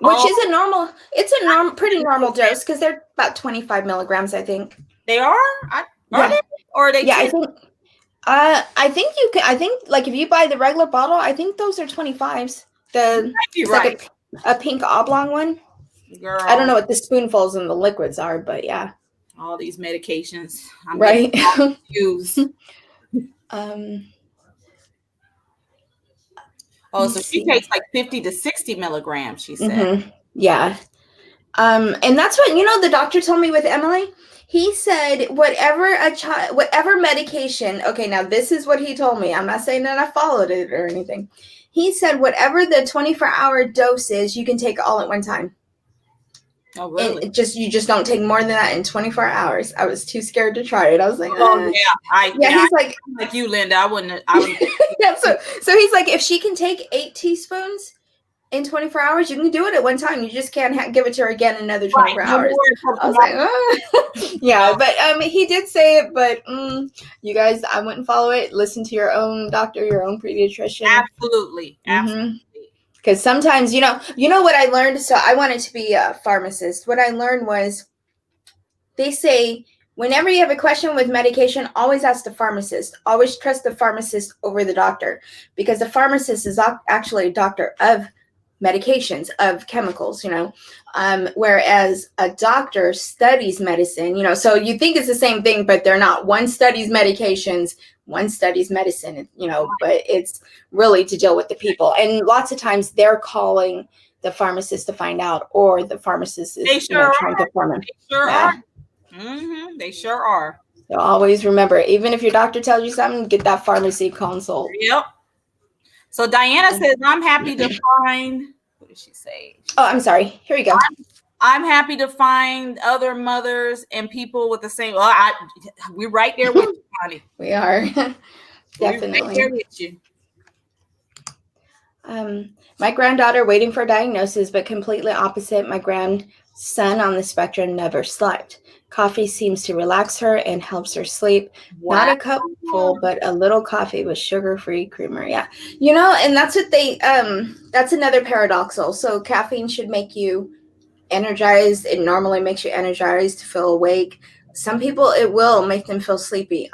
which is a normal, it's a pretty normal dose because they're about 25 milligrams, I think. They are? Are they? Or are they? Yeah, 10? I think you can. I think like if you buy the regular bottle, I think those are 25s. It's right. Like a pink oblong one. Girl. I don't know what the spoonfuls and the liquids are, but yeah. All these medications. I'm right. Confused. So she takes like 50 to 60 milligrams, she said. Mm-hmm. Yeah. And that's what, the doctor told me with Emily. He said, whatever medication, okay, now this is what he told me. I'm not saying that I followed it or anything. He said, whatever the 24-hour dose is, you can take all at one time. Oh, really? And you just don't take more than that in 24 hours. I was too scared to try it. I was like, yeah. He's like you, Linda. I wouldn't. Yeah. So he's like, if she can take 8 teaspoons in 24 hours, you can do it at one time. You just can't give it to her again another 24 hours. I was like, yeah, but he did say it, but you guys, I wouldn't follow it. Listen to your own doctor, your own pediatrician. Absolutely. Absolutely. Because sometimes, you know what I learned? So I wanted to be a pharmacist. What I learned was they say whenever you have a question with medication, always ask the pharmacist. Always trust the pharmacist over the doctor, because the pharmacist is actually a doctor of medications, of chemicals, whereas a doctor studies medicine, so you think it's the same thing, but they're not. One studies medications, one studies medicine, but it's really to deal with the people. And lots of times they're calling the pharmacist to find out, or the pharmacist is trying to form them. They sure are. Mm-hmm. They sure are. So always remember, even if your doctor tells you something, get that pharmacy consult. Yep. So Diana says, I'm happy to find, what did she say? Oh, I'm sorry. Here we go. I'm happy to find other mothers and people with the same, we're right there with you, honey. We are. Definitely. We're right there with you. My granddaughter waiting for diagnosis, but completely opposite. My grandson on the spectrum never slept. Coffee seems to relax her and helps her sleep. Wow. Not a cup full, but a little coffee with sugar-free creamer. Yeah. And that's what that's another paradoxical. So caffeine should make you energized. It normally makes you energized, to feel awake. Some people, it will make them feel sleepy.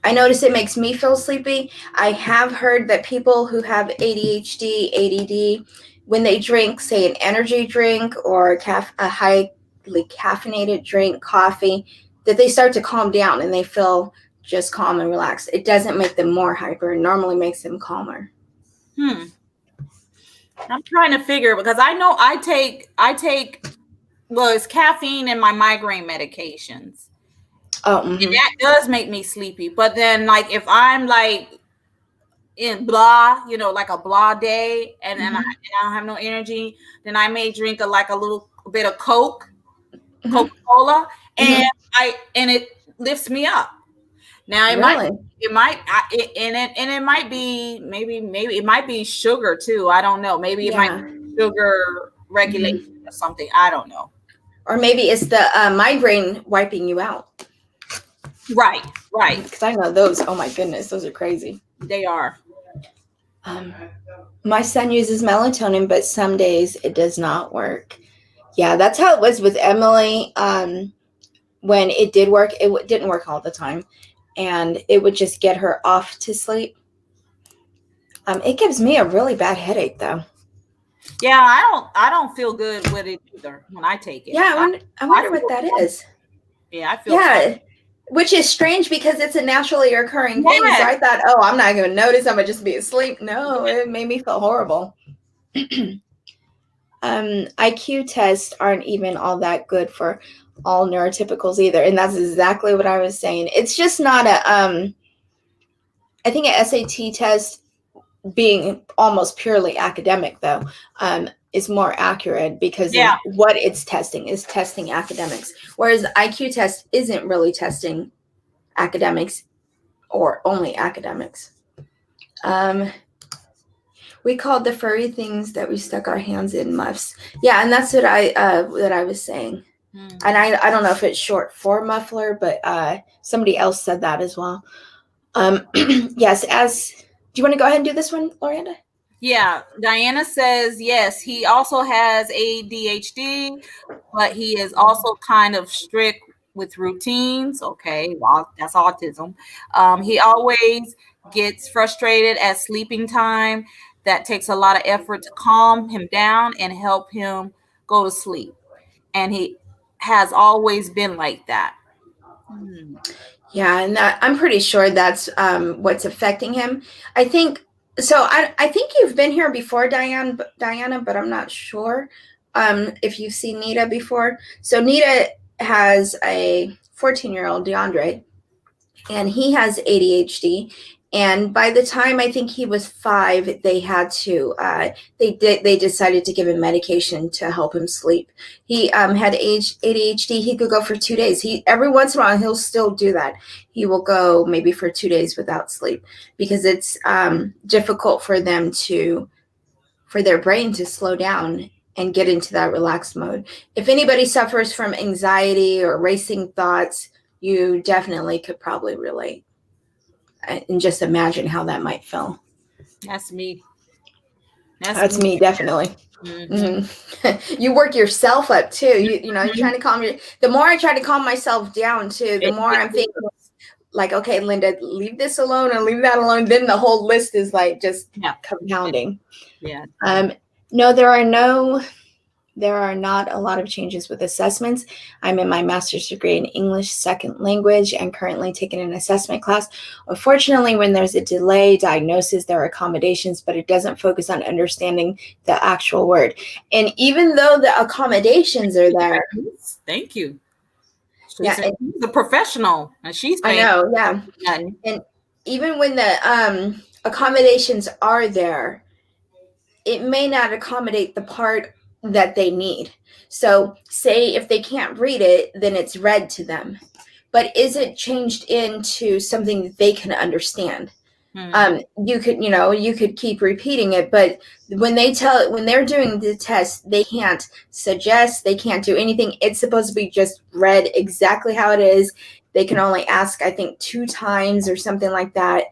I notice it makes me feel sleepy. I have heard that people who have ADHD, ADD, when they drink, say, an energy drink or a highly caffeinated drink, coffee, that they start to calm down and they feel just calm and relaxed. It doesn't make them more hyper. It normally makes them calmer. I'm trying to figure, because I know I take well, it's caffeine in my migraine medications. Oh, And that does make me sleepy. But then, like, if I'm like in blah, like a blah day, and then I don't have no energy, then I may drink a little bit of Coca-Cola, and it lifts me up. Now it might be maybe it might be sugar too. I don't know. Maybe it might be sugar regulation or something. I don't know. Or maybe it's the migraine wiping you out. Right. Because I know those. Oh my goodness, those are crazy. They are. My son uses melatonin, but some days it does not work. Yeah, that's how it was with Emily. When it did work, it didn't work all the time, and it would just get her off to sleep. It gives me a really bad headache, though. Yeah, I don't feel good with it either when I take it. Yeah, I wonder what that is. Yeah, I feel. Yeah, which is strange because it's a naturally occurring thing. So I thought, oh, I'm not going to notice. I'm going to just be asleep. No, it made me feel horrible. IQ tests aren't even all that good for all neurotypicals either. And that's exactly what I was saying. It's just not I think an SAT test, being almost purely academic, though, is more accurate because of what it's testing is testing academics, whereas the IQ test isn't really testing academics or only academics. We called the furry things that we stuck our hands in muffs. Yeah, and that's what I was saying. And I don't know if it's short for muffler, but somebody else said that as well. Yes, do you want to go ahead and do this one, Lorienda? Yeah, Diana says, yes, he also has ADHD, but he is also kind of strict with routines. Okay, well, that's autism. He always gets frustrated at sleeping time. That takes a lot of effort to calm him down and help him go to sleep. And he has always been like that. Yeah, and I'm pretty sure that's what's affecting him. I think so. I think you've been here before, Diana, but I'm not sure if you've seen Nita before. So Nita has a 14-year-old, DeAndre, and he has ADHD. And by the time I think he was 5, they had to they decided to give him medication to help him sleep. He had ADHD. He could go for 2 days. Every once in a while he'll still do that. He will go maybe for 2 days without sleep because it's difficult for their brain to slow down and get into that relaxed mode. If anybody suffers from anxiety or racing thoughts, you definitely could probably relate. And just imagine how that might feel. That's me. That's me, definitely. You work yourself up too. You're trying to calm the more I try to calm myself down too, the more I'm thinking like, okay, Linda, leave this alone and leave that alone. Then the whole list is like just compounding. Yeah. No, there are not a lot of changes with assessments. I'm in my master's degree in English second language and currently taking an assessment class. Unfortunately, when there's a delay diagnosis, there are accommodations, but it doesn't focus on understanding the actual word. And even though the accommodations are there. Thank you. She's a professional, and she's paying. I know, yeah. And even when the accommodations are there, it may not accommodate the part that they need. So say if they can't read it, then it's read to them. But is it changed into something that they can understand? You could keep repeating it, but when they're doing the test, they can't suggest, they can't do anything. It's supposed to be just read exactly how it is. They can only ask, I think, 2 times or something like that.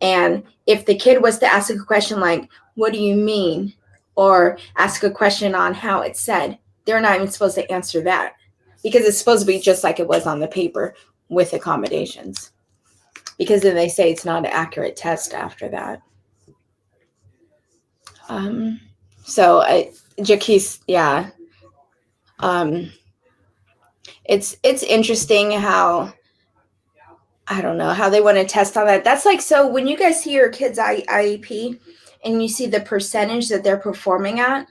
And if the kid was to ask a question like, what do you mean? Or ask a question on how it's said, they're not even supposed to answer that because it's supposed to be just like it was on the paper with accommodations. because then they say it's not an accurate test after that. So Jaquise, yeah. It's interesting how, I don't know, how they want to test on that. That's like, so when you guys see your kids' IEP and you see the percentage that they're performing at,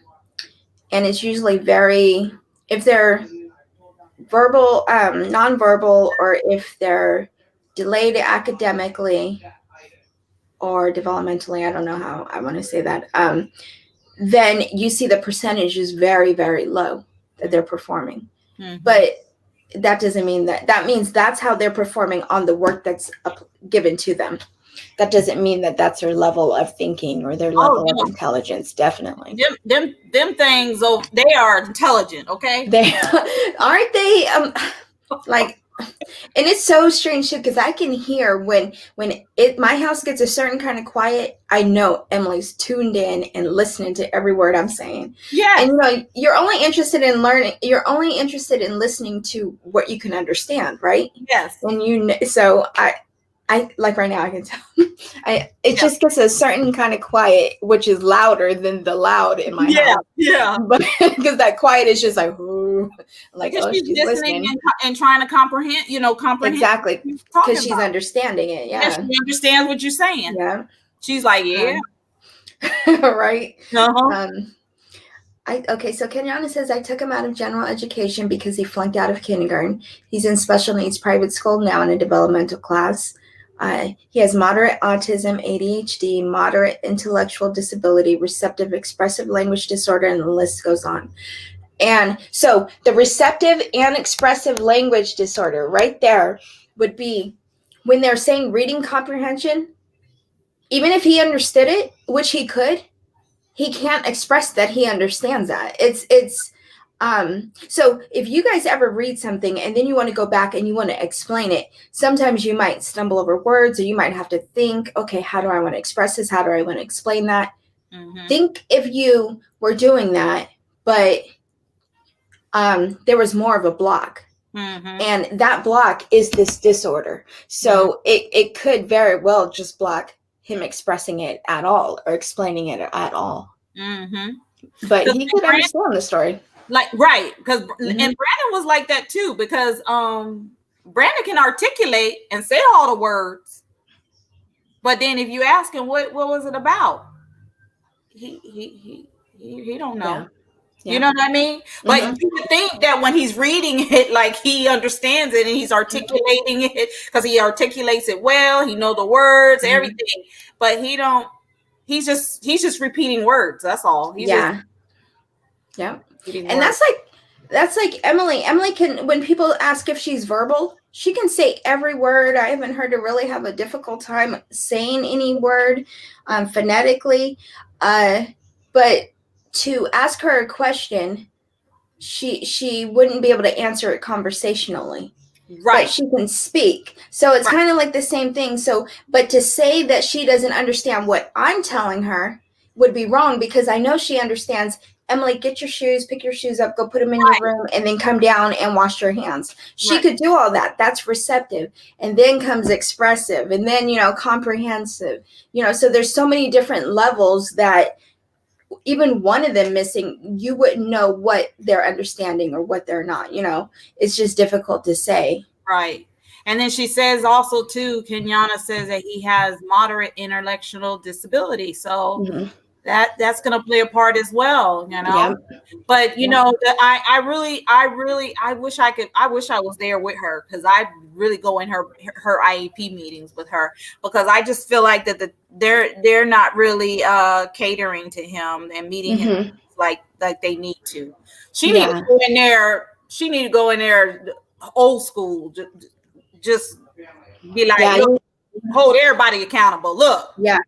and it's usually very, if they're verbal, nonverbal, or if they're delayed academically or developmentally, I don't know how I want to say that, then you see the percentage is very, very low that they're performing. But that doesn't mean that means that's how they're performing on the work that's given to them. That doesn't mean that that's their level of thinking or their level of intelligence. Definitely. Them things, they are intelligent, okay? They aren't they like, and it's so strange too, because I can hear when my house gets a certain kind of quiet, I know Emily's tuned in and listening to every word I'm saying. Yeah. And you're only interested in learning. You're only interested in listening to what you can understand, right? Yes. And so I like right now I can tell. It just gets a certain kind of quiet, which is louder than the loud in my house. Yeah. But because that quiet is just like, ooh, like, because she's listening listening and trying to comprehend. Exactly, because she's understanding it. Yeah, she understands what you're saying. Yeah, she's like, yeah, right. Uh-huh. Okay, so Kenyana says, I took him out of general education because he flunked out of kindergarten. He's in special needs private school now in a developmental class. He has moderate autism, ADHD, moderate intellectual disability, receptive expressive language disorder, and the list goes on. And so the receptive and expressive language disorder right there would be when they're saying reading comprehension, even if he understood it, which he could, he can't express that he understands that. So if you guys ever read something and then you want to go back and you want to explain it, sometimes you might stumble over words, or you might have to think, okay, how do I want to express this? How do I want to explain that? Think if you were doing that, but there was more of a block. And that block is this disorder. So it could very well just block him expressing it at all or explaining it at all. But he could understand the story. Right. Because and Brandon was like that too, because Brandon can articulate and say all the words. But then if you ask him what was it about, he don't know. Yeah. Yeah. You know what I mean? But you would think that when he's reading it, like he understands it and he's articulating it, because he articulates it well. He knows the words, everything. But he don't. He's just repeating words. That's all. Yeah. And that's like Emily. Emily can, when people ask if she's verbal, she can say every word. I haven't heard her really have a difficult time saying any word phonetically. But to ask her a question, she wouldn't be able to answer it conversationally. Right. But she can speak. So it's kind of like the same thing. So, but to say that she doesn't understand what I'm telling her would be wrong, because I know she understands, Emily, get your shoes, pick your shoes up, go put them in your room, and then come down and wash your hands. She could do all that. That's receptive. And then comes expressive, and then, comprehensive, so there's so many different levels that even one of them missing, you wouldn't know what they're understanding or what they're not. It's just difficult to say. Right. And then she says also too, Kenyana says that he has moderate intellectual disability. So that's going to play a part as well, Yeah. But I wish I was there with her, because I really go in her IEP meetings with her, because I just feel like that they're not really catering to him and meeting him like they need to. She need to go in there. She need to go in there old school. Just be like, look, hold everybody accountable. Look. Yeah.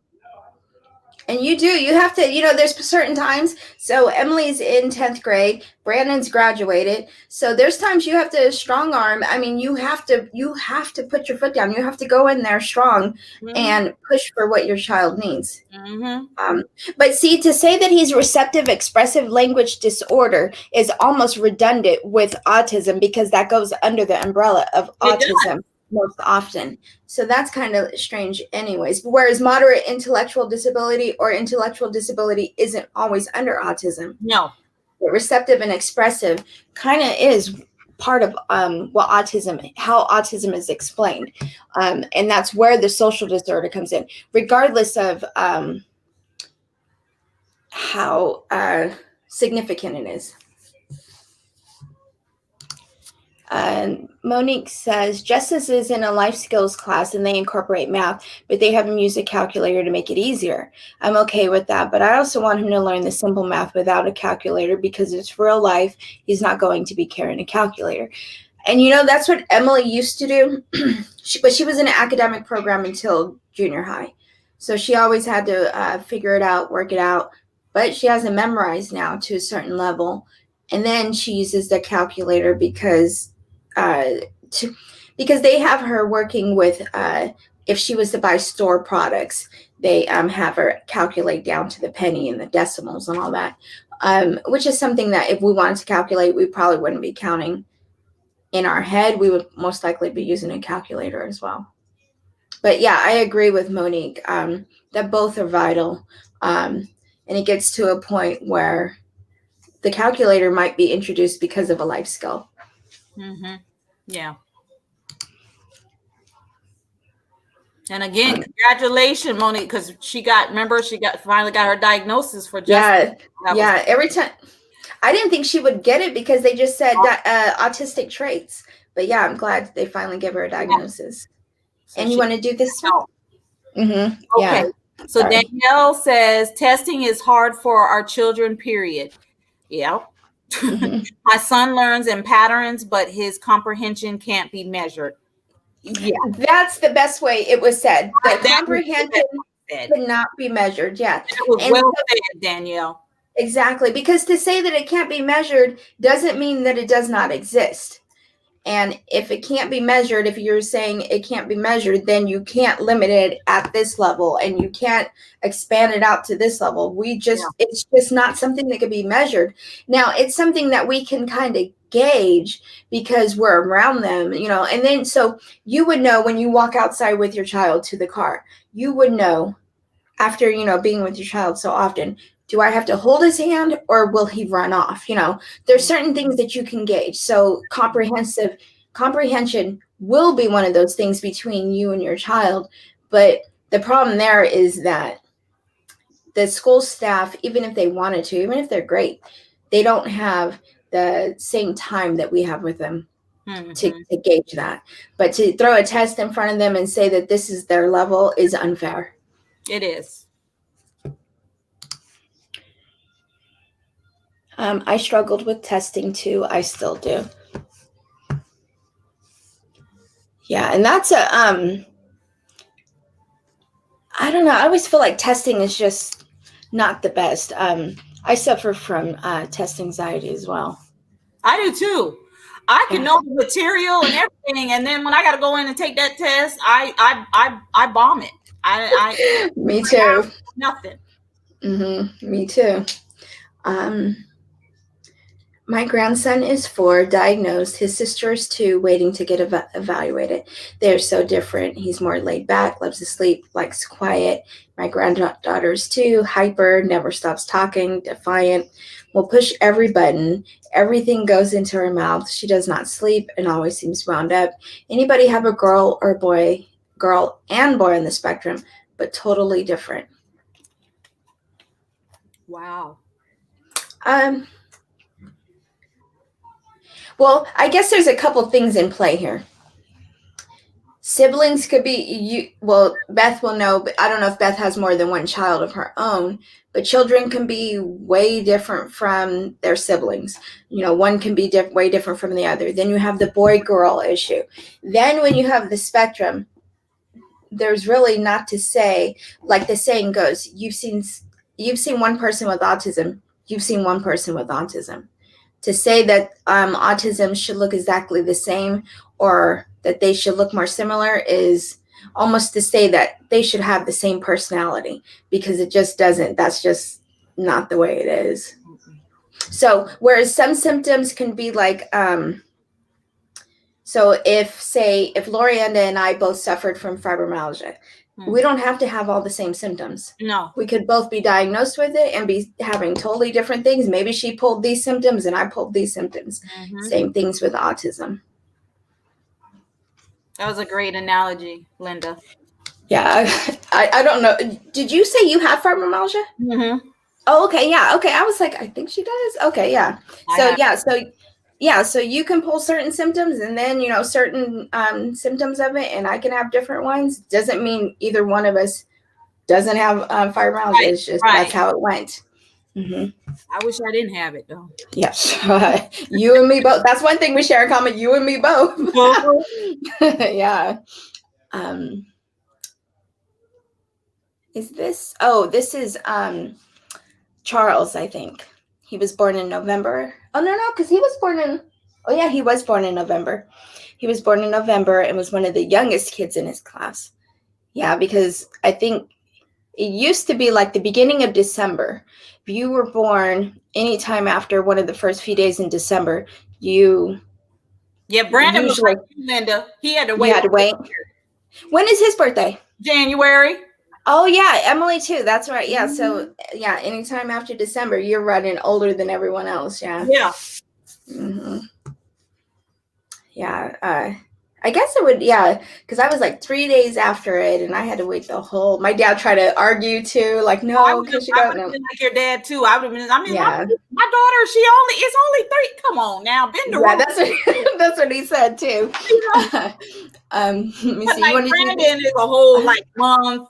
And you have to, there's certain times. So Emily's in 10th grade, Brandon's graduated. So there's times you have to strong arm. I mean, you have to put your foot down. You have to go in there strong and push for what your child needs. But see, to say that he's receptive expressive language disorder is almost redundant with autism, because that goes under the umbrella of autism. most often. So that's kind of strange anyways. Whereas moderate intellectual disability or intellectual disability isn't always under autism. No. But receptive and expressive kind of is part of how autism is explained. And that's where the social disorder comes in, regardless of how significant it is. Monique says, Justice is in a life skills class and they incorporate math, but they have a music calculator to make it easier. I'm okay with that, but I also want him to learn the simple math without a calculator because it's real life. He's not going to be carrying a calculator. And that's what Emily used to do. But she was in an academic program until junior high. So she always had to figure it out, work it out. But she has it memorized now to a certain level. And then she uses the calculator because they have her working with, if she was to buy store products, they have her calculate down to the penny and the decimals and all that, which is something that if we wanted to calculate, we probably wouldn't be counting in our head. We would most likely be using a calculator as well. But yeah, I agree with Monique that both are vital. And it gets to a point where the calculator might be introduced because of a life skill. Mm-hmm. Yeah. And again, congratulations, Monique, because she finally got her diagnosis for Justice. Yeah. Every time, I didn't think she would get it because they just said autistic traits. But yeah, I'm glad they finally gave her a diagnosis. So and you want to do this one? Mm-hmm. Okay. Yeah. So sorry. Danielle says testing is hard for our children, period. Yeah. Mm-hmm. My son learns in patterns, but his comprehension can't be measured. Yeah. That's the best way it was said. The comprehension cannot be measured. Yeah. It was well said, Danielle. Exactly. Because to say that it can't be measured doesn't mean that it does not exist. And if it can't be measured, if you're saying it can't be measured, then you can't limit it at this level and you can't expand it out to this level. It's just not something that can be measured. Now, it's something that we can kind of gauge because we're around them, and then so you would know when you walk outside with your child to the car, you would know after, being with your child so often, do I have to hold his hand or will he run off? There's certain things that you can gauge. So comprehension will be one of those things between you and your child. But the problem there is that the school staff, even if they wanted to, even if they're great, they don't have the same time that we have with them to gauge that. But to throw a test in front of them and say that this is their level is unfair. It is. I struggled with testing too. I still do. Yeah, and that's I don't know. I always feel like testing is just not the best. I suffer from test anxiety as well. I do too. I can know the material and everything, and then when I got to go in and take that test, I bomb it. Me too. Nothing. Mm-hmm. Me too. My grandson is 4, diagnosed. His sister is 2, waiting to get evaluated. They're so different. He's more laid back, loves to sleep, likes quiet. My granddaughter is 2, hyper, never stops talking, defiant, will push every button. Everything goes into her mouth. She does not sleep and always seems wound up. Anybody have a girl and boy on the spectrum, but totally different? Wow. Well, I guess there's a couple things in play here. Siblings could be Beth will know, but I don't know if Beth has more than one child of her own, but children can be way different from their siblings. One can be way different from the other. Then you have the boy-girl issue. Then when you have the spectrum, there's really not to say, like the saying goes, you've seen one person with autism, you've seen one person with autism. To say that autism should look exactly the same or that they should look more similar is almost to say that they should have the same personality, because it just doesn't. That's just not the way it is. So whereas some symptoms can be like So if Lorienda and I both suffered from fibromyalgia, we don't have to have all the same symptoms. No. We could both be diagnosed with it and be having totally different things. Maybe she pulled these symptoms and I pulled these symptoms. Same things with autism. That was a great analogy, Linda. Yeah, I don't know. Did you say you have fibromyalgia? Mm-hmm. Oh, okay, yeah, okay. I was like, I think she does. Okay, yeah. So you can pull certain symptoms, and then certain symptoms of it, and I can have different ones. Doesn't mean either one of us doesn't have fibromyalgia. Right, it's just right. That's how it went. I wish I didn't have it though. Yes, you and me both. That's one thing we share in common. You and me both. Yeah. Is this? Oh, this is Charles, I think. He was born in November. Oh, no, because he was born in... Oh, yeah, he was born in November. He was born in November and was one of the youngest kids in his class. Yeah, because I think it used to be like the beginning of December. If you were born anytime after one of the first few days in December, Yeah, Brandon was like you, Linda. He had to wait. You had to wait. When is his birthday? January. Oh, yeah, Emily too. That's right. Yeah, so, yeah, anytime after December, you're running older than everyone else. Yeah. Yeah. Yeah. I guess it would, yeah, because I was like 3 days after it, and I had to wait the whole... My dad tried to argue, too, like, no, because you don't know. I would have been like your dad, too. I would have been, my daughter, it's only 3. Come on now, bend the road. That's what he said, too. Let me see. Brandon is a whole, like, month,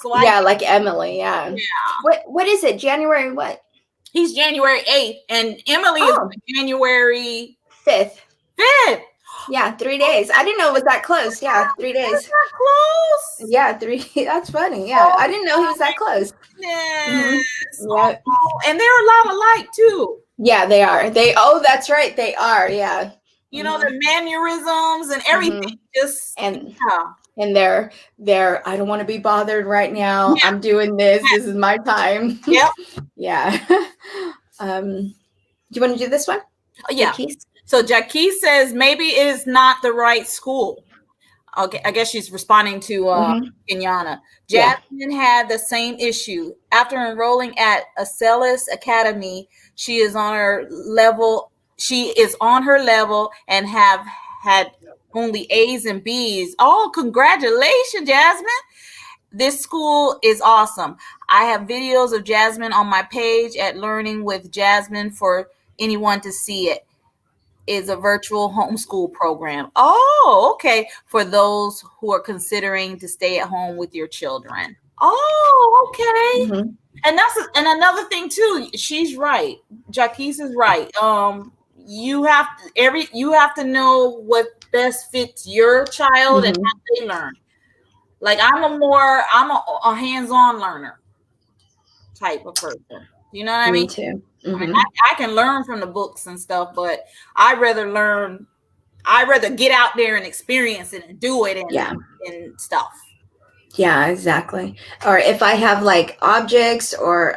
so like Emily, yeah. What is it? January what? He's January 8th, and Emily is January 5th. 5th. Yeah, 3 days. I didn't know it was that close. Yeah, 3 days. That's that close. Yeah, 3. That's funny. Yeah, I didn't know he was that close. Yes. Yeah. And they're a lot alike too. Yeah, they are. That's right. They are. Yeah. The mannerisms and everything. And they're I don't want to be bothered right now. Yeah. I'm doing this. This is my time. Yep. Yeah. Do you want to do this one? Yeah. So Jackie says maybe it is not the right school. Okay, I guess she's responding to Kenyana. Jasmine had the same issue. After enrolling at Acelis Academy, she is on her level and have had only A's and B's. Oh, congratulations, Jasmine. This school is awesome. I have videos of Jasmine on my page at Learning with Jasmine for anyone to see it. Is a virtual homeschool program. Oh, okay. For those who are considering to stay at home with your children. Oh, okay. And another thing too. She's right. Jaquise is right. You have to know what best fits your child and how they learn. Like I'm a hands-on learner type of person. You know what I mean? Me too. I mean, I can learn from the books and stuff, but I'd rather get out there and experience it and do it and stuff. Yeah, exactly. Or if I have like objects or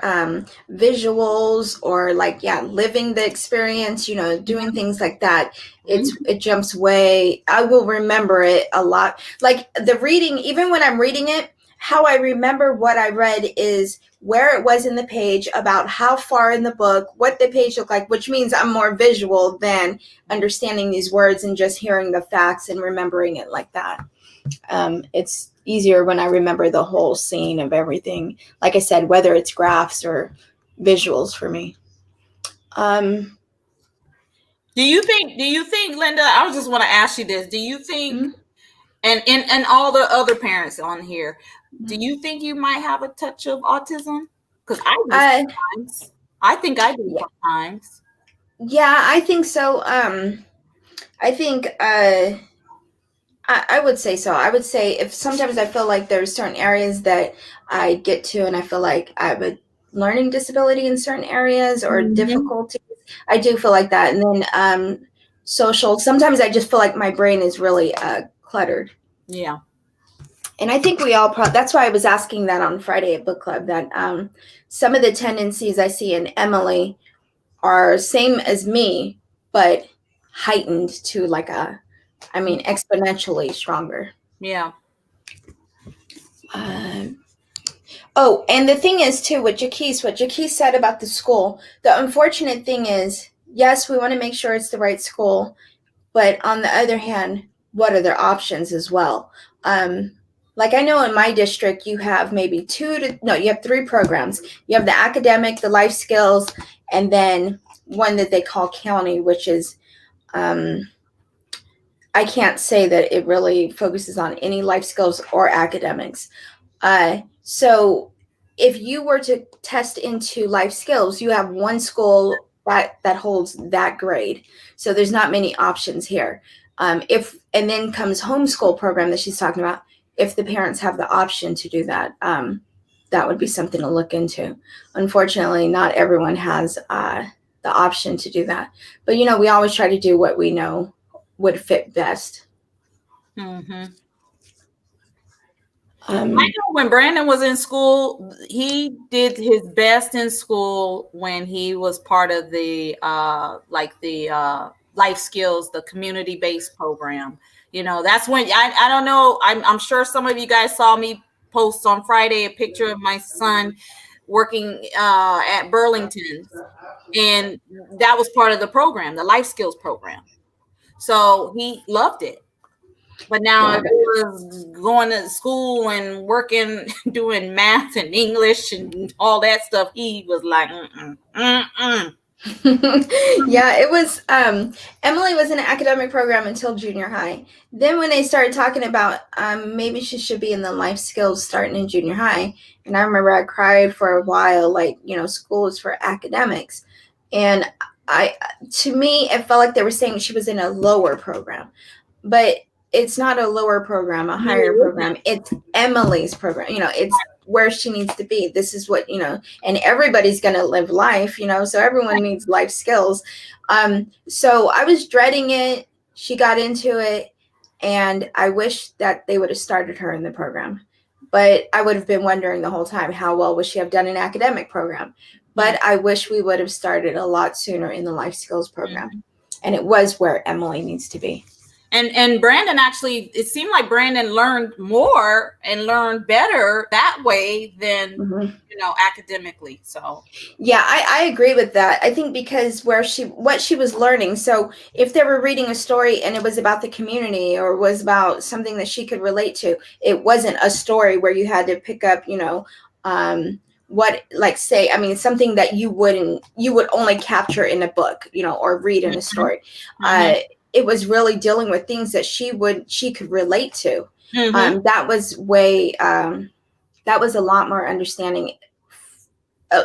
visuals or living the experience, doing things like that, it jumps way. I will remember it a lot. Like the reading, even when I'm reading it, how I remember what I read is where it was in the page, about how far in the book, what the page looked like, which means I'm more visual than understanding these words and just hearing the facts and remembering it like that. It's easier when I remember the whole scene of everything. Like I said, whether it's graphs or visuals for me. Do you think, Linda, I just want to ask you this. Do you think, and all the other parents on here, do you think you might have a touch of autism? Because I do sometimes. I think I do sometimes. Yeah, I think so. I think I would say so. I would say if sometimes I feel like there's certain areas that I get to and I feel like I have a learning disability in certain areas or difficulties. I do feel like that. And then social, sometimes I just feel like my brain is really cluttered. Yeah. And I think we all that's why I was asking that on Friday at book club, that some of the tendencies I see in Emily are same as me, but heightened to like a I mean, exponentially stronger. Yeah. Oh, and the thing is too, what Jaquise said about the school, the unfortunate thing is, yes, we want to make sure it's the right school, but on the other hand, what are their options as well? Like I know in my district, you have maybe you have 3 programs. You have the academic, the life skills, and then one that they call county, which is, I can't say that it really focuses on any life skills or academics. So if you were to test into life skills, you have one school that holds that grade. So there's not many options here. If and then comes homeschool program that she's talking about. If the parents have the option to do that, that would be something to look into. Unfortunately, not everyone has the option to do that. But we always try to do what we know would fit best. Mm-hmm. I know when Brandon was in school, he did his best in school when he was part of the life skills, the community based program. That's when I don't know. I'm sure some of you guys saw me post on Friday a picture of my son working at Burlington, and that was part of the program, the life skills program. So he loved it. But now Yeah. if it was going to school and working, doing math and English and all that stuff, he was like, Yeah, it was Emily was in an academic program until junior high. Then when they started talking about maybe she should be in the life skills starting in junior high, and I remember I cried for a while, like, school is for academics. And to me, it felt like they were saying she was in a lower program. But it's not a lower program, a higher program. It's Emily's program. It's where she needs to be. This is what, and everybody's going to live life, so everyone needs life skills. So I was dreading it. She got into it, and I wish that they would have started her in the program. But I would have been wondering the whole time, how well would she have done an academic program? But I wish we would have started a lot sooner in the life skills program. Mm-hmm. And it was where Emily needs to be. And Brandon actually, it seemed like Brandon learned more and learned better that way than, academically. So, yeah, I agree with that. I think because what she was learning. So if they were reading a story and it was about the community or was about something that she could relate to, it wasn't a story where you had to pick up, something that you would only capture in a book, or read in a story. Mm-hmm. It was really dealing with things that she could relate to. Mm-hmm. That was a lot more understanding.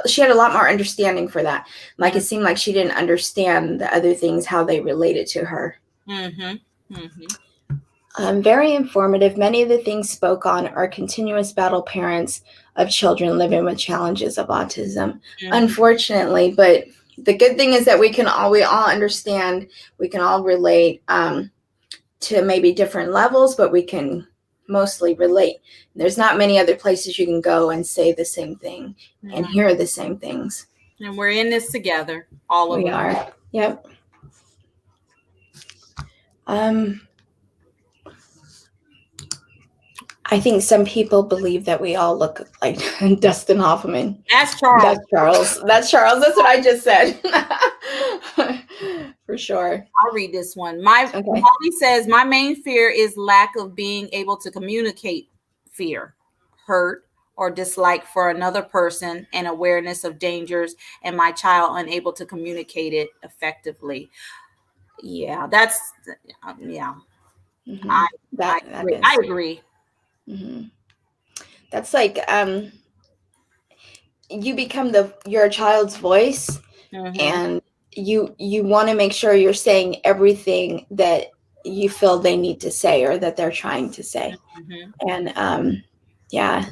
She had a lot more understanding for that. Like, it seemed like she didn't understand the other things, how they related to her. Mm-hmm. Mm-hmm. Very informative. Many of the things spoke on are continuous battle parents of children living with challenges of autism. Mm-hmm. Unfortunately, but the good thing is that we all understand, we can all relate to maybe different levels, but we can mostly relate. There's not many other places you can go and say the same thing and hear the same things. And we're in this together, all of us. We are. Yep. I think some people believe that we all look like Dustin Hoffman. That's Charles. That's Charles. That's what I just said. For sure. I'll read this one. Molly says, my main fear is lack of being able to communicate fear, hurt, or dislike for another person, and awareness of dangers, and my child unable to communicate it effectively. Yeah, that's, yeah. Mm-hmm. I agree. Mm-hmm. That's like you become your child's voice, mm-hmm. and you want to make sure you're saying everything that you feel they need to say or that they're trying to say. Mm-hmm. And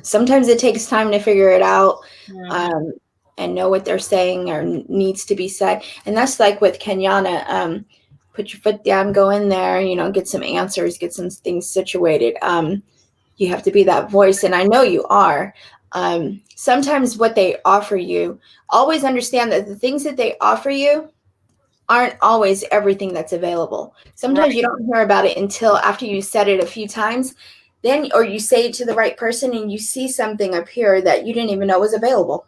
sometimes it takes time to figure it out, mm-hmm. And know what they're saying or needs to be said. And that's like with Kenyana, put your foot down, go in there, get some answers, get some things situated. You have to be that voice, and I know you are. Sometimes what they offer you, always understand that the things that they offer you, aren't always everything that's available. Sometimes Right. you don't hear about it until after you said it a few times, then or you say it to the right person and you see something appear that you didn't even know was available.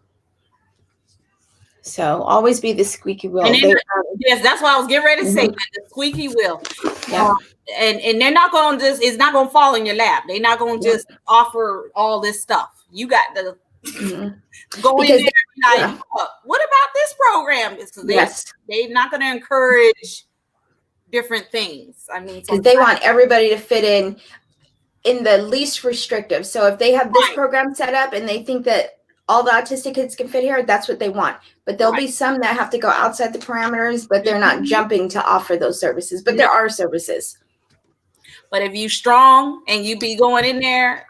So always be the squeaky And wheel. then, yes, that's what I was getting ready to say. Mhm. The squeaky wheel. Yep. And they're not going to just, it's not going to fall in your lap. They're not going to Yep. just offer all this stuff. You got to go in Because there and like, what about this program? Because yes, they're not going to encourage different things. I mean, because they want everybody to fit in the least restrictive. So if they have this right. program set up and they think that all the autistic kids can fit here, that's what they want. But there'll be some that have to go outside the parameters, but they're not jumping to offer those services. But there are services. But if you strong and you be going in there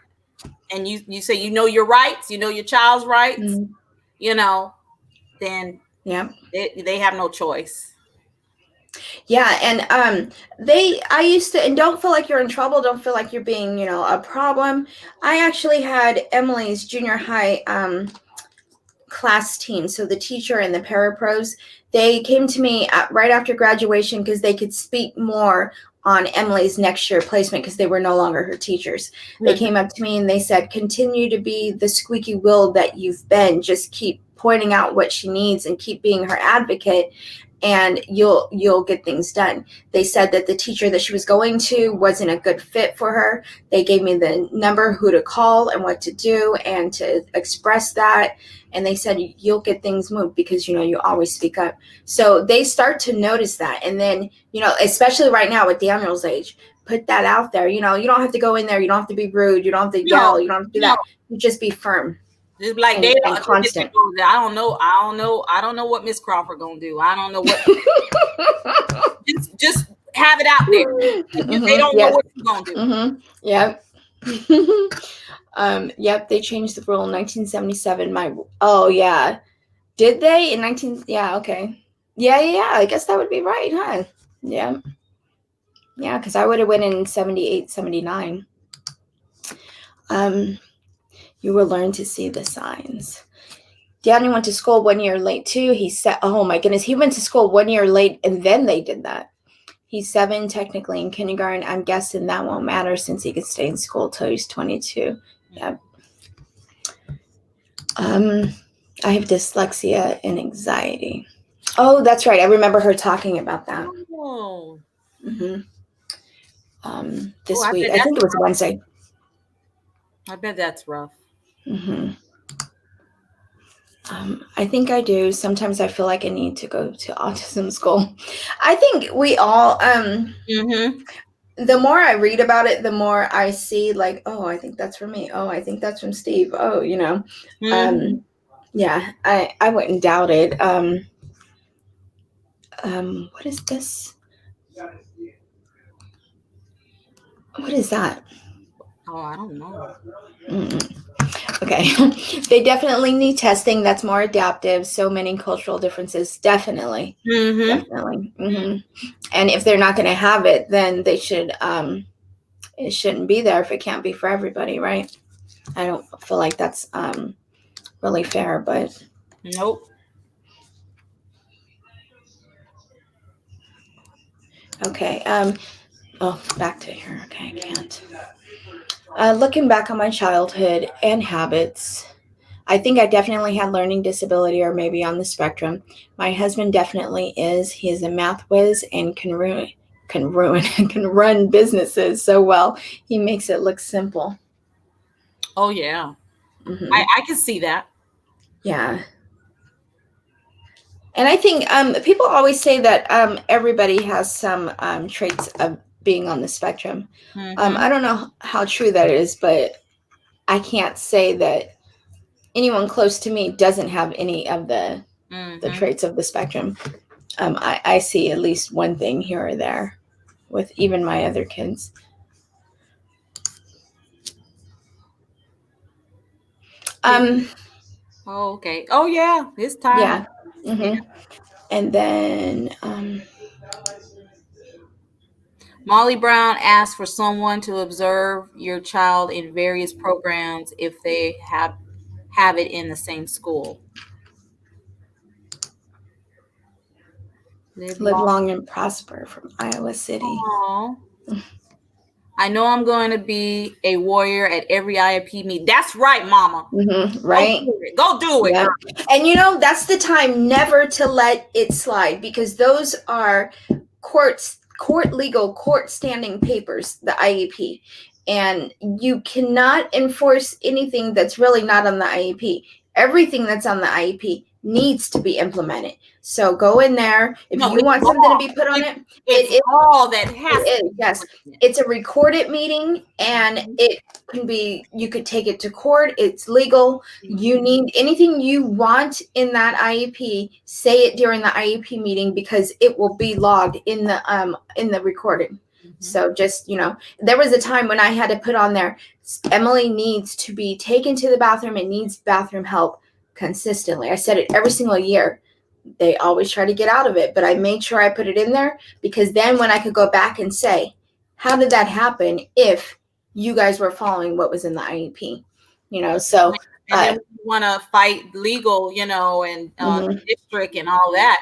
and you say you know your rights, you know your child's rights, you know, then they have no choice. Yeah, and I used to, and don't feel like you're in trouble, don't feel like you're being, a problem. I actually had Emily's junior high class team, so the teacher and the parapros, they came to me right after graduation because they could speak more on Emily's next year placement because they were no longer her teachers. They came up to me and they said, continue to be the squeaky wheel that you've been. Just keep pointing out what she needs and keep being her advocate, and you'll get things done. They said that the teacher that she was going to wasn't a good fit for her. They gave me the number, who to call and what to do and to express that. And they said, you'll get things moved because, you always speak up. So they start to notice that. And then, especially right now with Daniel's age, put that out there. You don't have to go in there. You don't have to be rude. You don't have to yell. You don't have to do that. You just be firm. Just like and constant. I don't know what Miss Crawford gonna do. I don't know what. just have it out there. They don't know what you're gonna do. Yep. Yep. They changed the rule in 1977. Did they in 19? Yeah. Okay. Yeah. I guess that would be right, huh? Yeah. Yeah, because I would have went in 78, 79. You will learn to see the signs. Daniel went to school 1 year late too. He said, oh my goodness, he went to school 1 year late and then they did that. He's 7 technically in kindergarten. I'm guessing that won't matter since he could stay in school till he's 22. Yep. I have dyslexia and anxiety. Oh, that's right. I remember her talking about that. Oh. This week. I think it was Wednesday. I bet that's rough. I think I do. Sometimes I feel like I need to go to autism school. I think we all, the more I read about it, the more I see like, oh, I think that's for me. Oh, I think that's from Steve. Oh, yeah, I wouldn't doubt it. What is this? What is that? Oh, I don't know. Okay. They definitely need testing that's more adaptive. So many cultural differences. Definitely. Definitely. And if they're not going to have it, then they should, it shouldn't be there if it can't be for everybody, right? I don't feel like that's really fair, but. Nope. Okay. Back to here. Okay, I can't. Looking back on my childhood and habits, I think I definitely had learning disability or maybe on the spectrum. My husband definitely is. He is a math whiz and can run businesses so well. He makes it look simple. Oh yeah. I can see that. Yeah. And I think people always say that everybody has some traits of being on the spectrum. I don't know how true that is, but I can't say that anyone close to me doesn't have any of the traits of the spectrum. I see at least one thing here or there with even my other kids. Oh, okay. Oh yeah, it's time. Yeah. And then Molly Brown asked for someone to observe your child in various programs if they have it in the same school. Live Live long. long and prosper from Iowa City. Aww. I know I'm going to be a warrior at every IAP meet. That's right, Mama. Right? Go do it. Go do it, Yeah. girl. And you know, that's the time never to let it slide, because those are court standing papers, the IEP. And you cannot enforce anything that's really not on the IEP. Everything that's on the IEP needs to be implemented. So go in there. If No, you it's want something to law. be put on it, It's it is. all that has It to is, be yes. implemented. It's a recorded meeting, and it can be, you could take it to court. It's legal. You need anything you want in that IEP, say it during the IEP meeting, because it will be logged in the recording. So just, you know, there was a time when I had to put on there, Emily needs to be taken to the bathroom and needs bathroom help consistently. I said it every single year. They always try to get out of it, but I made sure I put it in there, because then when I could go back and say, how did that happen if you guys were following what was in the IEP? You know, so and then you want to fight legal, you know, and district and all that.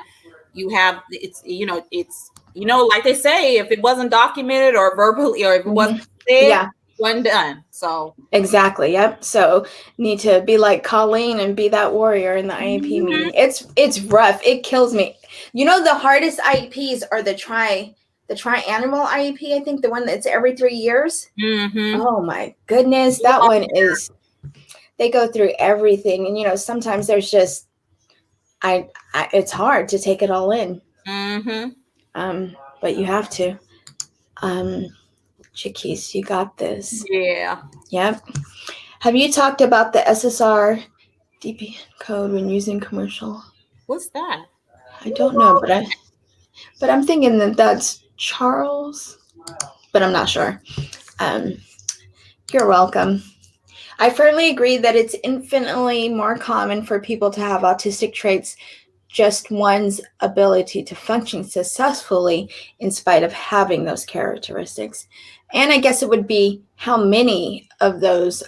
You have it's like they say, if it wasn't documented or verbally, or if it wasn't said, yeah, it wasn't done. So exactly, yep. So need to be like Colleen and be that warrior in the IEP meeting. It's rough. It kills me. You know, the hardest IEPs are the triannual IEP. I think the one that's every 3 years. Oh my goodness, that one is. They go through everything, and you know, sometimes there's just it's hard to take it all in. But you have to. Chiquis, you got this. Yeah. Yep. Have you talked about the SSR DP code when using commercial? What's that? I don't know, but I'm thinking that that's Charles, but I'm not sure. You're welcome. I firmly agree that it's infinitely more common for people to have autistic traits, just one's ability to function successfully in spite of having those characteristics. And I guess it would be how many of those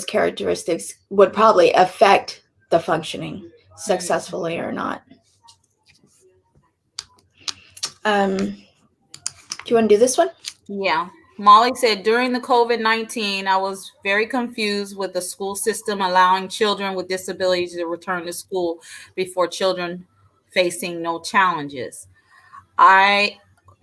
characteristics would probably affect the functioning successfully or not. Do you want to do this one? Yeah. Molly said, during the COVID-19, I was very confused with the school system allowing children with disabilities to return to school before children facing no challenges.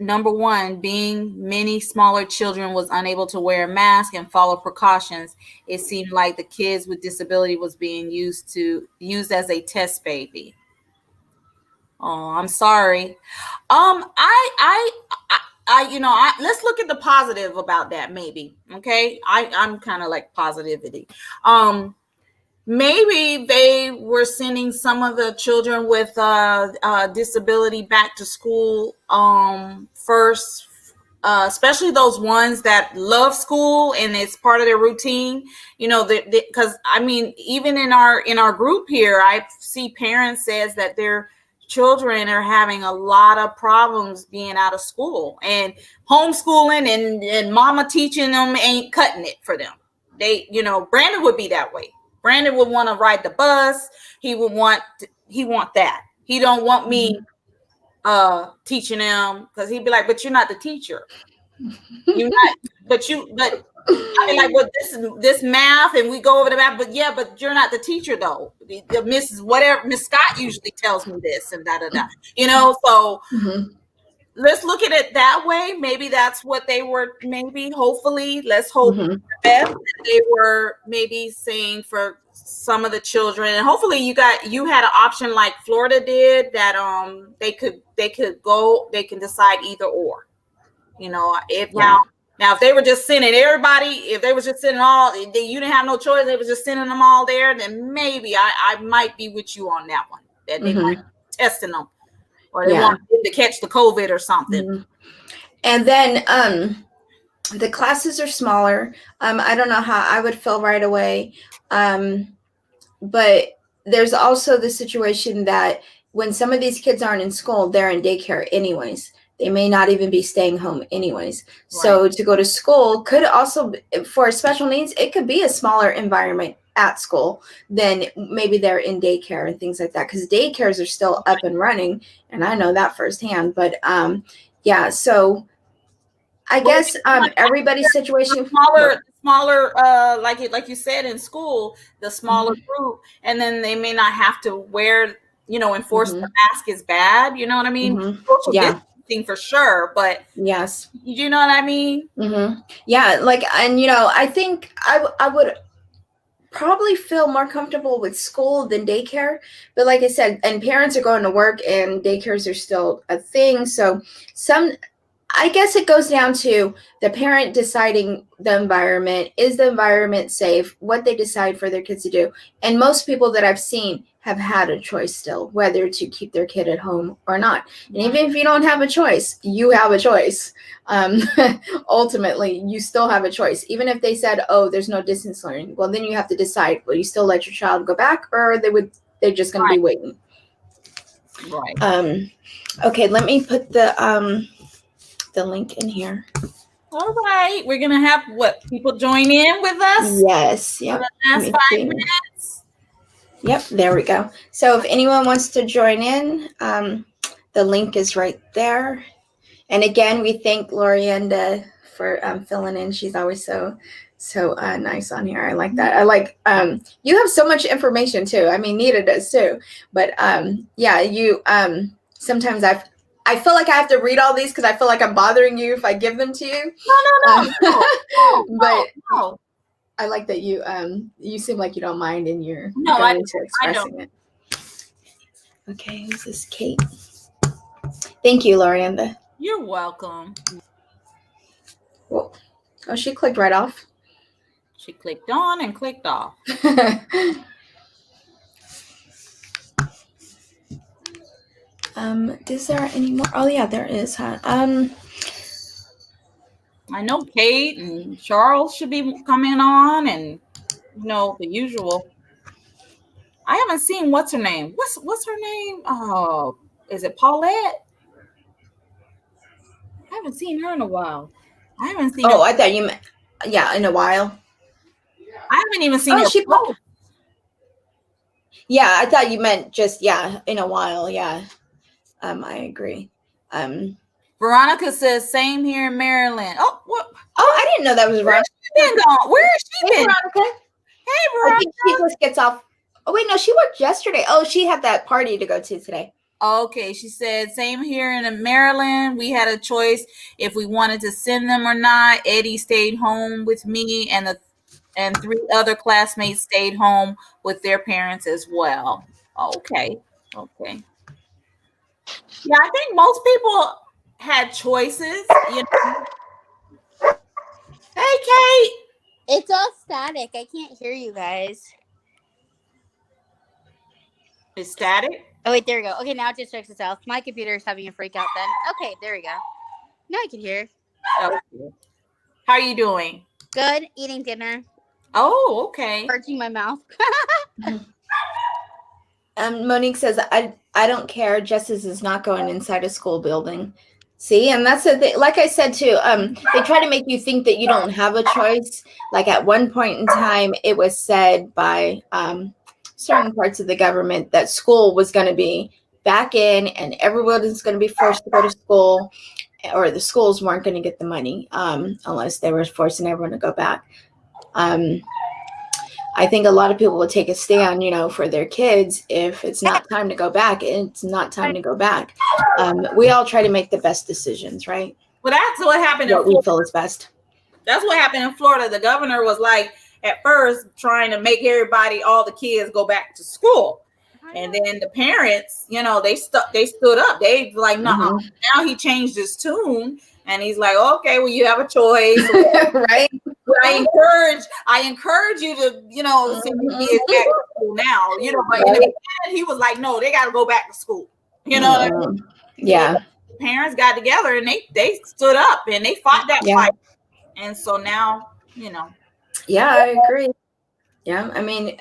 Number one, being many smaller children was unable to wear a mask and follow precautions. It seemed like the kids with disability was being used as a test baby. Oh, I'm sorry. Let's look at the positive about that, maybe. Okay. I'm kind of like positivity. Maybe they were sending some of the children with disability back to school first, especially those ones that love school and it's part of their routine. You know, because I mean, even in our group here, I see parents says that their children are having a lot of problems being out of school, and homeschooling and mama teaching them ain't cutting it for them. Brandon would be that way. Brandon would want to ride the bus. He want that. He don't want me teaching him, because he'd be like, but you're not the teacher. You're not, but I mean, like, well, this math, and we go over the math, but you're not the teacher though. The Mrs. whatever, Miss Scott usually tells me this and da da da. So let's look at it that way. Maybe that's what they were. Maybe, hopefully, let's hope the best. They were maybe saying for some of the children, and hopefully you had an option like Florida did, that they could go, they can decide either or. Now, if they were just sending everybody, if they were just sending all, you didn't have no choice, they were just sending them all there, then maybe I might be with you on that one. That they might be testing them, or they want them to catch the COVID or something. And then the classes are smaller. I don't know how I would feel right away. But there's also the situation that when some of these kids aren't in school, they're in daycare anyways. They may not even be staying home anyways. Right. So to go to school could also, for special needs, it could be a smaller environment at school, then maybe they're in daycare and things like that, because daycares are still up and running, and I know that firsthand. But yeah, so I Well, guess everybody's situation. smaller, like you said in school, the smaller group, and then they may not have to wear, enforce the mask is bad. You know what I mean? Social Yeah. distancing for sure, but Yes. you know what I mean? Yeah, like, and I think I would probably feel more comfortable with school than daycare, but like I said, and parents are going to work and daycares are still a thing, so I guess it goes down to the parent deciding the environment. Is the environment safe? What they decide for their kids to do. And most people that I've seen have had a choice still, whether to keep their kid at home or not. And even if you don't have a choice, you have a choice. Ultimately, you still have a choice. Even if they said, oh, there's no distance learning, well, then you have to decide, will you still let your child go back, or they're just going to be waiting. Right. Okay, let me put the link in here. All right, we're gonna have people join in with us. Yes. Yep. For the last 5 minutes. Yep. There we go. So if anyone wants to join in, the link is right there. And again, we thank Lorienda for filling in. She's always so nice on here. I like that. I like you have so much information too. I mean, Nita does too. But yeah, you sometimes I feel like I have to read all these because I feel like I'm bothering you if I give them to you. No. But I like that you seem like you don't mind and you're going into expressing it. Okay, who's this? Kate. Thank you, Lorienda. You're welcome. Whoa. Oh, she clicked right off. She clicked on and clicked off. Is there any more? Oh yeah, there is. Huh? I know Kate and Charles should be coming on, and the usual. I haven't seen what's her name. What's her name? Oh, is it Paulette? I haven't seen her in a while. I haven't seen. Oh, I thought you meant in a while. I haven't even seen her. Yeah, I thought you meant just in a while. Yeah, I agree. Veronica says same here in Maryland. Oh, what? Oh, I didn't know that was Veronica. Where has she been? Veronica. Hey, Veronica. I think she just gets off. Oh wait, no, she worked yesterday. Oh, she had that party to go to today. Okay, she said same here in Maryland. We had a choice if we wanted to send them or not. Eddie stayed home with me, and 3 other classmates stayed home with their parents as well. Okay. Yeah, I think most people had choices. Hey, Kate. It's all static. I can't hear you guys. It's static? Oh, wait, there we go. Okay, now it just fixed itself. My computer is having a freak out then. Okay, there we go. Now I can hear. Okay. How are you doing? Good. Eating dinner. Oh, okay. Purging my mouth. Monique says, I don't care. Justice is not going inside a school building. See, and that's the thing. Like I said too, they try to make you think that you don't have a choice. Like at one point in time, it was said by certain parts of the government that school was going to be back in and everyone was going to be forced to go to school, or the schools weren't going to get the money unless they were forcing everyone to go back. I think a lot of people will take a stand, for their kids. If it's not time to go back, it's not time to go back. We all try to make the best decisions, right? Well, that's what happened in Florida. We feel is best. That's what happened in Florida. The governor was like, at first, trying to make all the kids go back to school. And then the parents, they stood up. They like, no. Mm-hmm. Now he changed his tune, and he's like, okay, well, you have a choice, right? I encourage you to, send your kids back to school now. But right. He was like, no, they got to go back to school. What I mean? Yeah. The parents got together and they stood up and they fought that fight. And so now, Yeah, I agree. Yeah, I mean.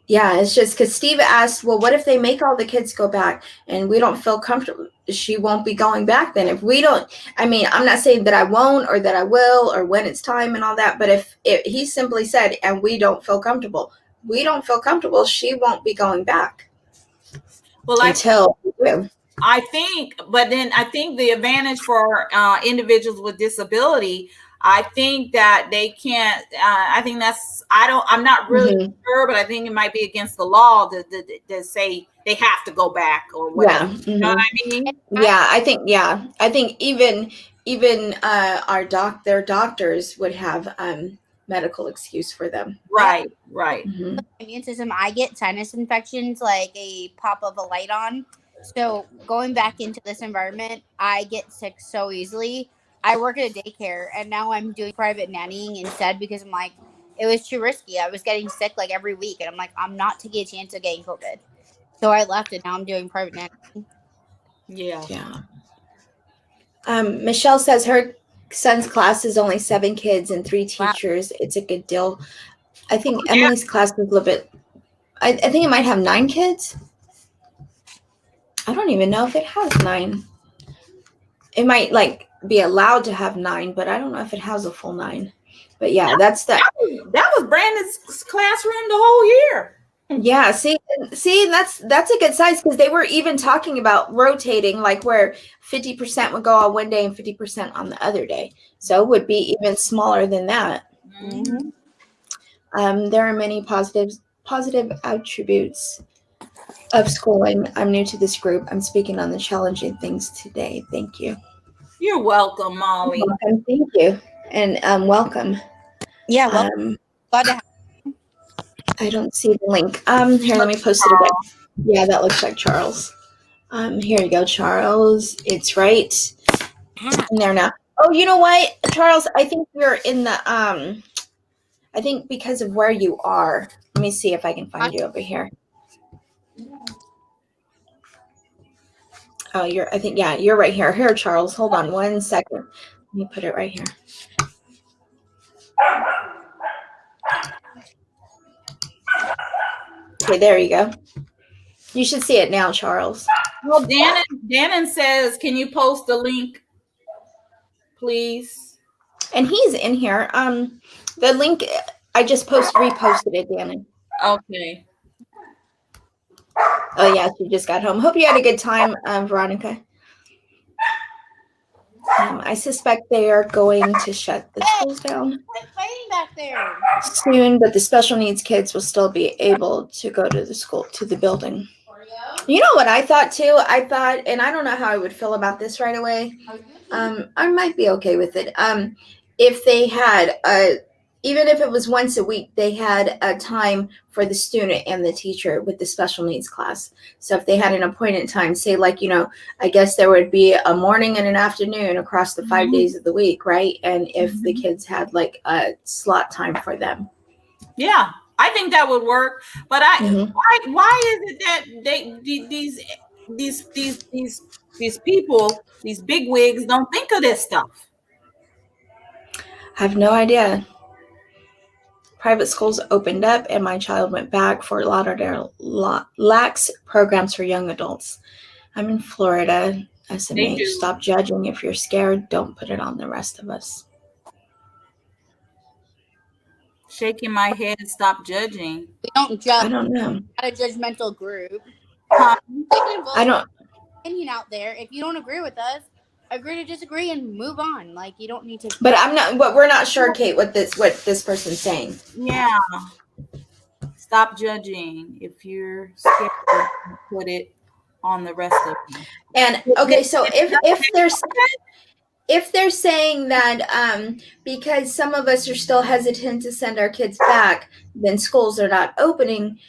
Yeah, it's just because Steve asked, well, what if they make all the kids go back and we don't feel comfortable? She won't be going back then. If we don't, I'm not saying that I won't or that I will or when it's time and all that, but if he simply said, and we don't feel comfortable, we don't feel comfortable, she won't be going back Well, until we do. I think, but then I think the advantage for individuals with disability, I think that they can't. I think I'm not really sure, but I think it might be against the law to say they have to go back or whatever. Yeah. You know what I mean? Yeah, I think even their doctors would have medical excuse for them. Right. Immune system, I get sinus infections like a pop of a light on. So going back into this environment, I get sick so easily. I work at a daycare and now I'm doing private nannying instead because I'm like, it was too risky. I was getting sick like every week and I'm like, I'm not taking a chance of getting COVID. So I left and now I'm doing private nannying. Yeah. Michelle says her son's class is only 7 kids and 3 teachers. Wow. It's a good deal. I think Emily's class is a little bit, I think it might have 9 kids. I don't even know if it has 9. It might like be allowed to have 9, but I don't know if it has a full 9. But yeah, that was Brandon's classroom the whole year. Yeah, see, that's a good size because they were even talking about rotating, like where 50% would go on one day and 50% on the other day. So it would be even smaller than that. Mm-hmm. There are many positive attributes of schooling. I'm new to this group. I'm speaking on the challenging things today. Thank you. You're welcome, Molly. You're welcome. Thank you, and welcome. Yeah, welcome. Glad to have. I don't see the link. Here, let me post it again. Yeah, that looks like Charles. Here you go, Charles. It's right in there now. Oh, you know what, Charles? I think you're in the I think because of where you are. Let me see if I can find you over here. Oh, you're right here. Here, Charles. Hold on 1 second. Let me put it right here. Okay, there you go. You should see it now, Charles. Well, Dannon says, can you post the link, please? And he's in here. The link I just reposted it, Dannon. Okay. Oh yeah, she just got home. Hope you had a good time, Veronica. I suspect they are going to shut the schools down back there soon, but the special needs kids will still be able to go to the building. You know what I thought too? And I don't know how I would feel about this right away. I might be okay with it. If they had even if it was once a week, they had a time for the student and the teacher with the special needs class. So if they had an appointed time, say like, I guess there would be a morning and an afternoon across the 5 days of the week, right? And if the kids had like a slot time for them. Yeah, I think that would work. But why is it that these people, these big wigs, don't think of this stuff? I have no idea. Private schools opened up and my child went back. Fort Lauderdale lacks programs for young adults. I'm in Florida. SMH, stop judging. If you're scared, don't put it on the rest of us. Shaking my head, stop judging. We don't judge. I don't know. Not a judgmental group. I don't. Opinion out there. If you don't agree with us, agree to disagree and move on. Like you don't need to. But we're not sure, Kate, what this person's saying. Yeah. Stop judging. If you're scared, put it on the rest of them. And okay, so if they're saying that because some of us are still hesitant to send our kids back, then schools are not opening.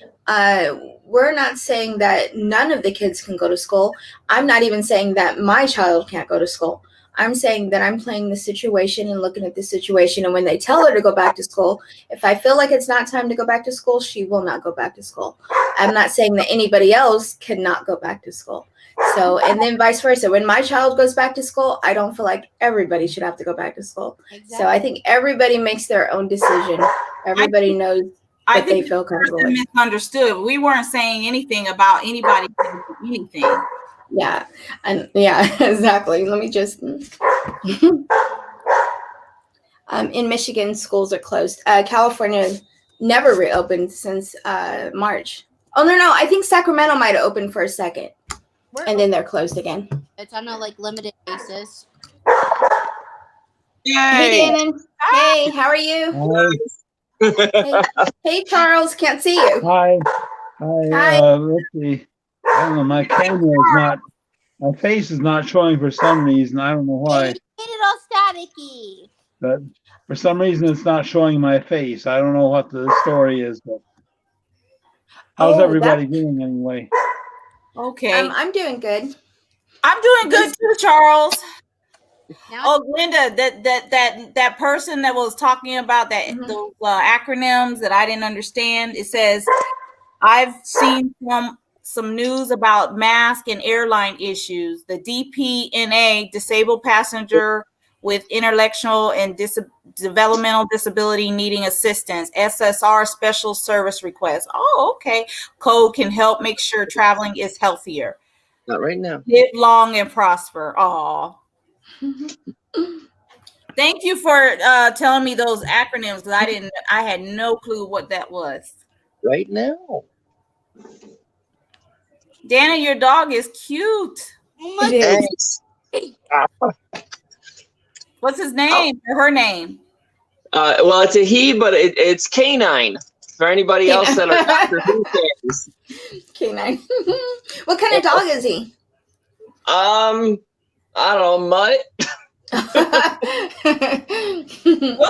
We're not saying that none of the kids can go to school. I'm not even saying that my child can't go to school. I'm saying that I'm playing the situation and looking at the situation. And when they tell her to go back to school, if I feel like it's not time to go back to school, she will not go back to school. I'm not saying that anybody else cannot go back to school. So, and then vice versa. When my child goes back to school, I don't feel like everybody should have to go back to school. Exactly. So I think everybody makes their own decision. Everybody knows what they feel comfortable with. Misunderstood. We weren't saying anything about anybody doing anything. Yeah. And yeah, exactly. Let me just in Michigan, schools are closed. California never reopened since March. Oh no, I think Sacramento might have opened for a second, and then they're closed again. It's on a like limited basis. Hey, Damon. Hey, how are you? Hey, Charles. Can't see you. Hi. Let's see. I don't know. My camera is not. My face is not showing for some reason. I don't know why. You made it all staticky. But for some reason, it's not showing my face. I don't know what the story is. But how's everybody doing anyway? Okay. I'm doing good. I'm doing good too, Charles. Now Oh, Linda, that person that was talking about that those acronyms that I didn't understand. It says, I've seen some news about mask and airline issues. The DPNA, disabled passenger with intellectual and developmental disability needing assistance. SSR, special service request. Oh, okay. Code can help make sure traveling is healthier. Not right now. Live long and prosper. Oh. Thank you for telling me those acronyms, because I had no clue what that was. Right now. Dana, your dog is cute. Thanks. What's his name or her name? Well, it's a he, but it's canine. For anybody else that are Doctor Who fans. Canine. What kind of dog is he? I don't know, Mutt. Well,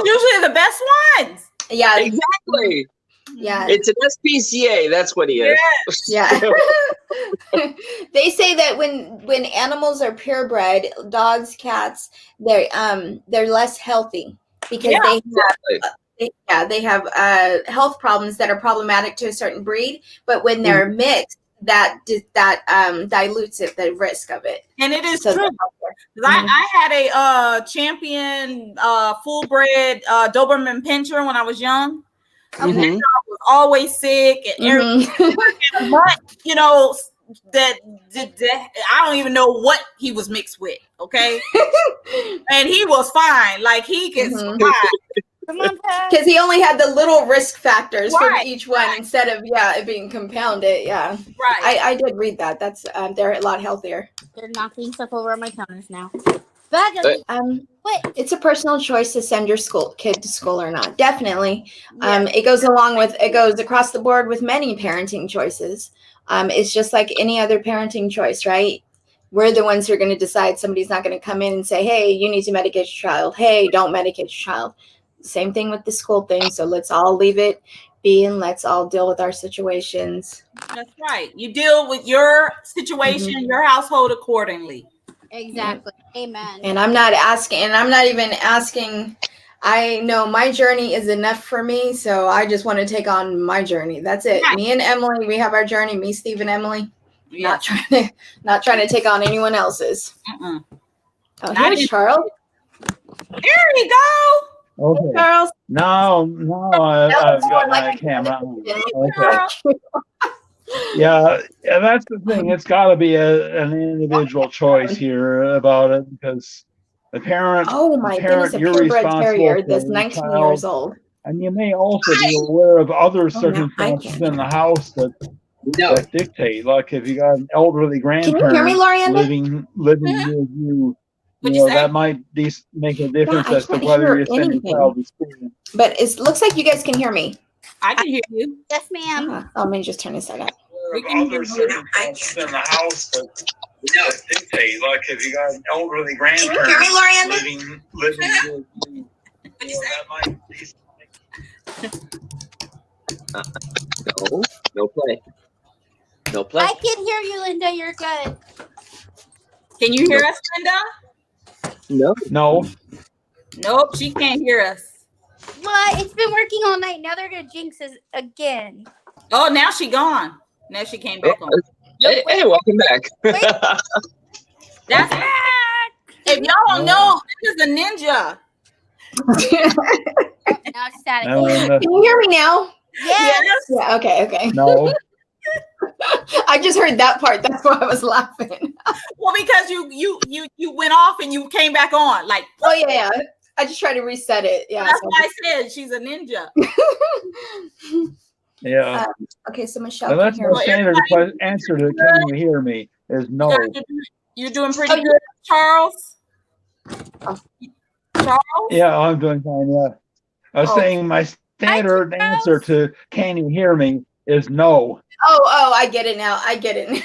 usually the best ones. Yeah, Exactly. yeah, It's an SPCA. That's what he is. yeah. They say that when animals are purebred, dogs, cats, they're less healthy because they have health problems that are problematic to a certain breed. But when they're mixed, that dilutes it, the risk of it. And it is true. I had a champion full bred Doberman Pinscher when I was young. That dog was always sick and everything. But, you know, that I don't even know what he was mixed with. Okay, and he was fine. Like he can survive. Because he only had the little risk factors from each one instead of it being compounded. Yeah, right. I did read that. That's they're a lot healthier. They're knocking stuff over on my counters now. It's a personal choice to send your kid to school or not. Definitely, it goes across the board with many parenting choices. It's just like any other parenting choice, right? We're the ones who are going to decide. Somebody's not going to come in and say, "Hey, you need to medicate your child." Hey, don't medicate your child. Same thing with the school thing. So let's all leave it be and let's all deal with our situations. That's right. You deal with your situation, your household accordingly. Exactly. Amen. And I'm not even asking. I know my journey is enough for me. So I just want to take on my journey. That's it. Right. Me and Emily, we have our journey. Me, Steve, and Emily. Yeah. Not trying to take on anyone else's. Oh, here's Charles. There you go. Okay. Hey, Charles. No, I've got my camera. Okay. Yeah, that's the thing. It's got to be an individual choice here about it because the parent. Oh my goodness, a purebred terrier that's 19 years old. And you may also be aware of other circumstances in the house that dictate. Like if you got an elderly grandparent living with you. That might make a difference as to whether you send your child to school. But it looks like you guys can hear me. I can hear you. Yes, ma'am. Let me just turn this side up. We can hear you. In the house that dictate, like if you got an elderly grandparent living with you, that might No play. No play. I can hear you, Linda. You're good. Can you hear us, Linda? No. Nope, she can't hear us. What? It's been working all night. Now they're gonna jinx us again. Oh, now she gone. Now she came back on. Hey, welcome back. That's if y'all don't know, this is a ninja. Now it's static. Can you hear me now? Yes. Yeah. Okay. No. I just heard that part. That's why I was laughing. Well, because you went off and you came back on. Like, oh yeah. I just tried to reset it. Yeah. That's why I said she's a ninja. Yeah. Okay, so Michelle. Well, that's my standard answer to "Can you hear me?" is no. You're doing pretty good, Charles. Charles. Yeah, I'm doing fine. Yeah, I was saying my standard answer to "Can you hear me?" is no. Oh, I get it now. I get it.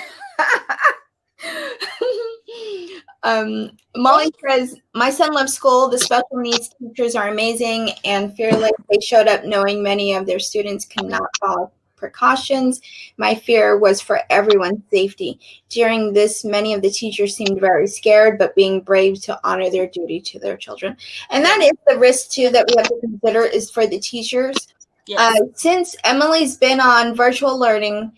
Molly says, my son loves school. The special needs teachers are amazing and fearless. They showed up knowing many of their students cannot follow precautions. My fear was for everyone's safety. During this, many of the teachers seemed very scared, but being brave to honor their duty to their children. And that is the risk, too, that we have to consider is for the teachers. Yes. Since Emily's been on virtual learning,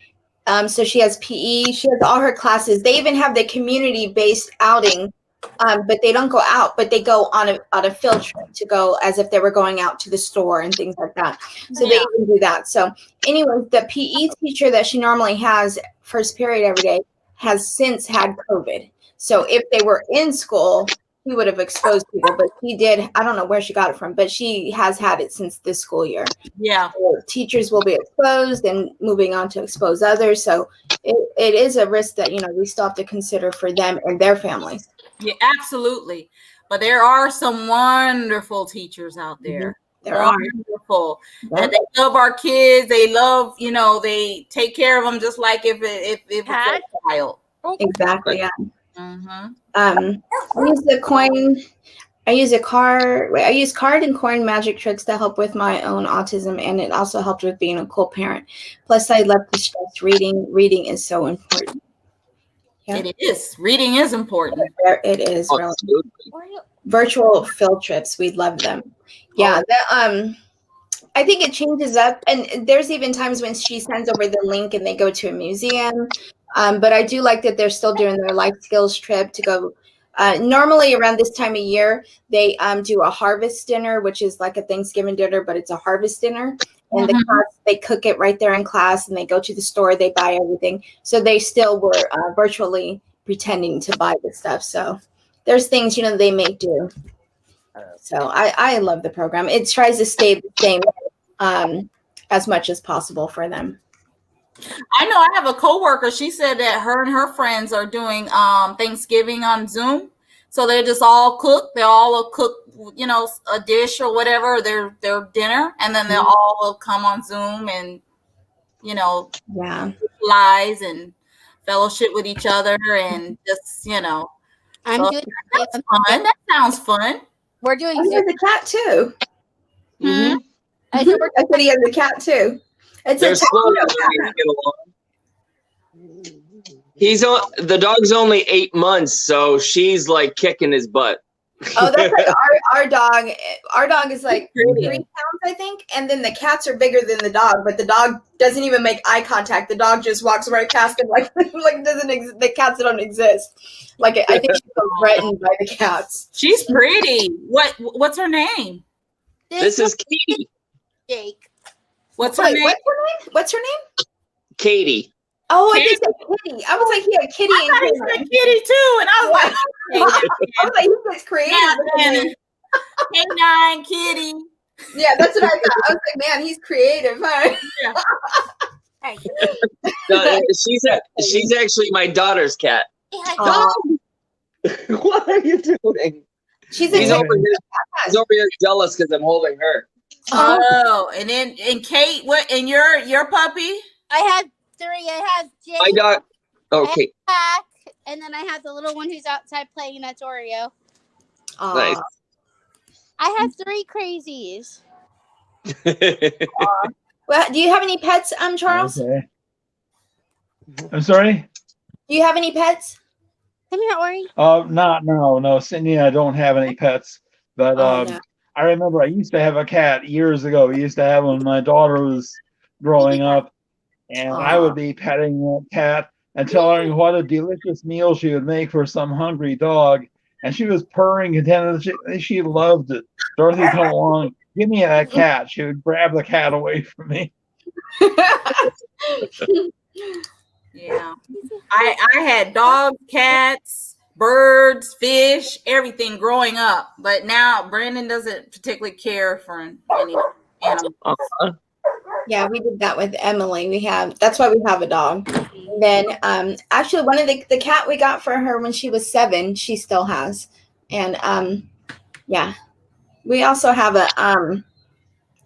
so she has PE, she has all her classes. They even have the community-based outing, but they don't go out, but they go on a field trip to go as if they were going out to the store and things like that. So they even do that. So anyways, the PE teacher that she normally has first period every day has since had COVID. So if they were in school, he would have exposed people, but he did. I don't know where she got it from, but she has had it since this school year. Yeah. So teachers will be exposed and moving on to expose others. So it is a risk that, we still have to consider for them and their families. Yeah, absolutely. But there are some wonderful teachers out there. They're wonderful. And they love our kids. They love, they take care of them just like if it's a child. Exactly. Yeah. Mm-hmm. I use card and coin magic tricks to help with my own autism, and it also helped with being a cool parent. Plus, I love to stress reading. Reading is so important. Yeah. It is. Reading is important. It is. Really. Virtual field trips, we love them. Yeah. I think it changes up, and there's even times when she sends over the link and they go to a museum. But I do like that they're still doing their life skills trip to go. Normally around this time of year, they do a harvest dinner, which is like a Thanksgiving dinner, but it's a harvest dinner. And the class, they cook it right there in class, and they go to the store, they buy everything. So they still were virtually pretending to buy the stuff. So there's things, they may do. So I love the program. It tries to stay the same as much as possible for them. I know I have a coworker. She said that her and her friends are doing Thanksgiving on Zoom. So they just all cook. They all cook, a dish or whatever, their dinner, and then they'll all come on Zoom and, lies and fellowship with each other and just, I'm so doing that's fun. That sounds fun. We're doing He has a cat too. Mm-hmm. I said he has a cat too. They're slowly learning to get along. The dog's only 8 months, so she's like kicking his butt. Oh, that's like our dog. Our dog is like 3 pounds, I think, and then the cats are bigger than the dog. But the dog doesn't even make eye contact. The dog just walks right past him, like the cats don't exist. Like I think she's threatened by the cats. She's pretty. What's her name? This is Katie. Jake. What's her name? What's her name? Katie. Oh, I think it's Kitty. I was like, he had Kitty. I thought he said Kitty too, and I was like, okay. I was like, he was creative. Canine Kitty. Yeah, that's what I thought. I was like, man, he's creative, huh? Yeah. No, she's actually my daughter's cat. What are you doing? He's over here jealous because I'm holding her. Oh, and Kate, what? And your puppy? I have 3. I have Jake. My dog. Okay. Pack, and then I have the little one who's outside playing. That's Oreo. Nice. I have 3 crazies. Well, do you have any pets, Charles? Okay. I'm sorry? Do you have any pets? Come here, Ori. No, Sydney, I don't have any pets. But no. I remember I used to have a cat years ago. I used to have when my daughter was growing up. And I would be petting that cat and telling her what a delicious meal she would make for some hungry dog. And she was purring contented. She loved it. Dorothy, come along. Give me that cat. She would grab the cat away from me. Yeah. I had dogs, cats, birds, fish, everything growing up. But now Brandon doesn't particularly care for any animals. Yeah, we did that with Emily. That's why we have a dog. And then actually one of the cat we got for her when she was 7, she still has. And yeah. We also have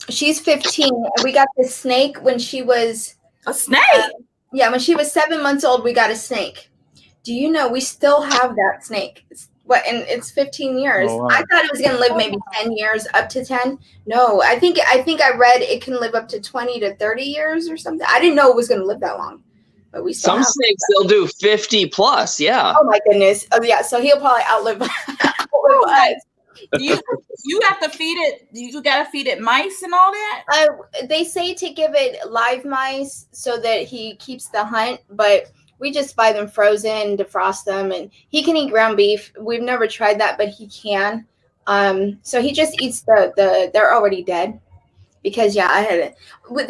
she's 15. We got this snake when she was a snake. Yeah, when she was 7 months old, we got a snake. Do you know we still have that snake? And it's 15 years. Oh, wow. I thought it was going to live maybe 10 years, up to 10. No, I think I read it can live up to 20 to 30 years or something. I didn't know it was going to live that long. But we still some snakes they'll do 50 plus. Yeah. Oh my goodness. Oh yeah. So he'll probably outlive us. You have to feed it. You got to feed it mice and all that. They say to give it live mice so that he keeps the hunt, but we just buy them frozen, defrost them, and he can eat ground beef. We've never tried that, but he can. So he just eats they're already dead. Because there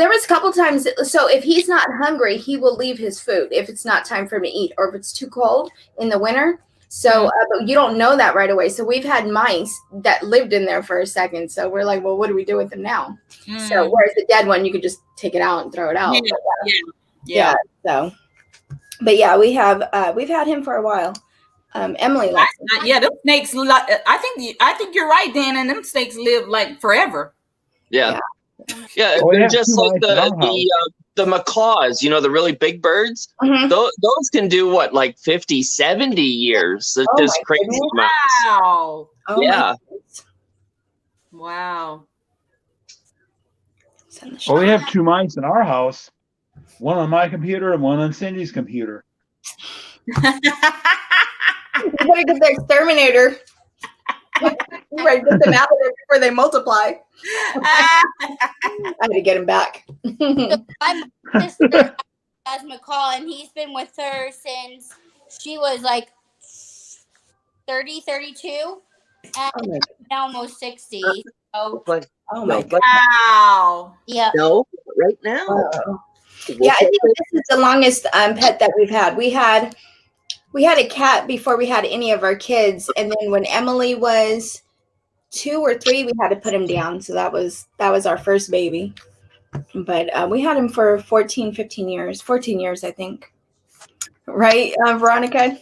was a couple times. So if he's not hungry, he will leave his food if it's not time for him to eat, or if it's too cold in the winter. So but you don't know that right away. So we've had mice that lived in there for a second. So we're like, well, what do we do with them now? So whereas the dead one, you could just take it out and throw it out. Yeah. So, but yeah, we've had him for a while. Emily likes him. Yeah, them snakes. I think you're right, Dan. And them snakes live like forever. Yeah. They're just like the macaws, the really big birds. Mm-hmm. Those can do what, like 50, 70 years. It's just crazy. Wow. Oh yeah. Wow. Well, we have 2 mice in our house. One on my computer and one on Cindy's computer. You better get the exterminator. You better get them out of there before they multiply. I had to get him back. My sister has McCall, and he's been with her since she was like 30, 32, and now almost 60. So, oh my God. Wow. Yeah. No, right now. Yeah, I think this is the longest pet that we've had. We had a cat before we had any of our kids, and then when Emily was 2 or 3, we had to put him down. So that was our first baby. But we had him for 14 years, I think. Right, Veronica?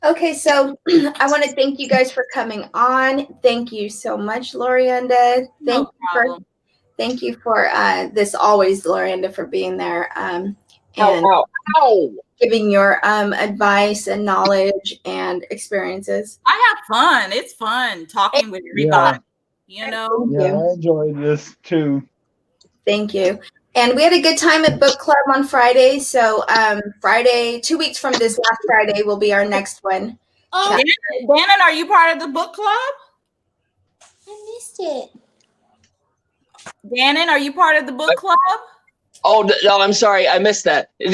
Okay, so I want to thank you guys for coming on. Thank you so much, Lorienda. Thank you for this always, Lorienda, for being there and giving your advice and knowledge and experiences. I have fun. It's fun talking with everybody. Yeah, I enjoyed this too. Thank you. And we had a good time at book club on Friday. So Friday, 2 weeks from this last Friday, will be our next one. Oh, Dannon, are you part of the book club? I missed it. Dannon, are you part of the book club? Oh no, I'm sorry, I missed that. No,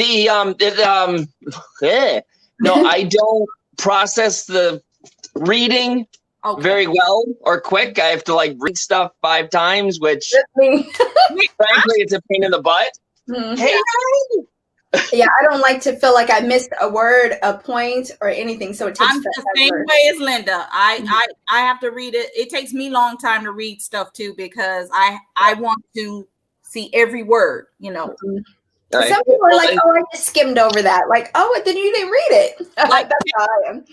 I don't process the reading very well or quick. I have to read stuff 5 times, which frankly, it's a pain in the butt. Mm-hmm. Hey, yeah, I don't like to feel like I missed a word, a point, or anything. So it takes I'm the same way as Linda. I have to read it. It takes me a long time to read stuff too, because I want to see every word, Mm-hmm. Right. Some people are like, oh, I just skimmed over that. Like, oh, then you didn't read it. Like that's how I am.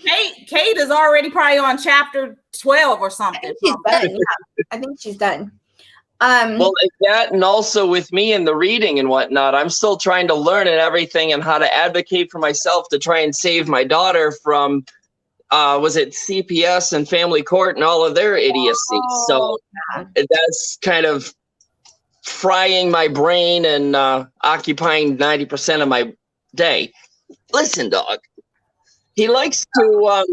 Kate is already probably on chapter 12 or something. She's done. Yeah. I think she's done. Well, that, and also with me and the reading and whatnot, I'm still trying to learn and everything and how to advocate for myself to try and save my daughter from, was it CPS and family court and all of their idiocy. So that's kind of frying my brain and occupying 90% of my day. Listen, dog, he likes to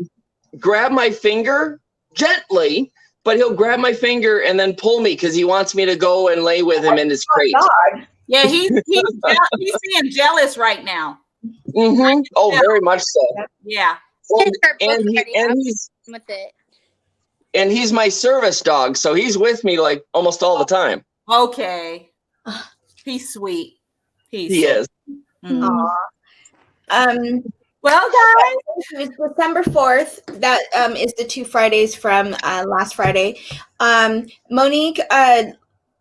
grab my finger gently, but he'll grab my finger and then pull me because he wants me to go and lay with him in his crate. Yeah, he's being jealous right now. Mm-hmm. Oh, very much so. Yeah. And he's my service dog, so he's with me almost all the time. Okay. He's sweet. He is. Mm-hmm. Well, guys, it's December 4th. That is the 2 Fridays from last Friday. Monique,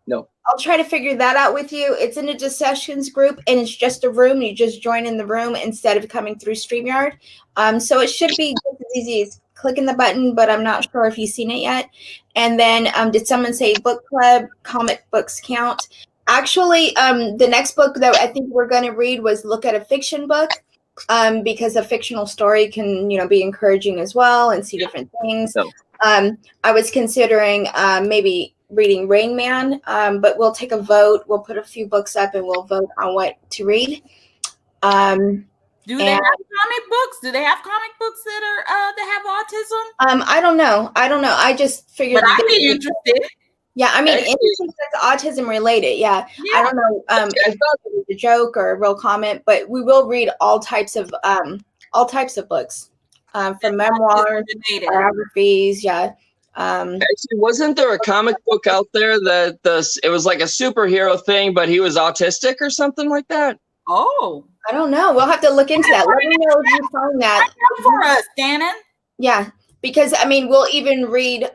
No. I'll try to figure that out with you. It's in a discussions group, and it's just a room. You just join in the room instead of coming through StreamYard. So it should be just as easy as clicking the button, but I'm not sure if you've seen it yet. And then did someone say book club, comic books count? Actually, the next book that I think we're going to read was look at a fiction book, because a fictional story can, be encouraging as well and see different things. No. I was considering maybe reading Rain Man, but we'll take a vote. We'll put a few books up and we'll vote on what to read. Do they have comic books? Do they have comic books that are that have autism? I don't know. I just figured. But I'd be interested. Yeah, I mean, anything that's autism related. Yeah. I don't know if it's a joke or a real comment, but we will read all types of books, from memoirs, biographies. Yeah. Actually, wasn't there a comic book out there that it was like a superhero thing, but he was autistic or something like that? Oh, I don't know. We'll have to look into that. Let me know if you find that for us, Dannon. Yeah, because I mean, we'll even read.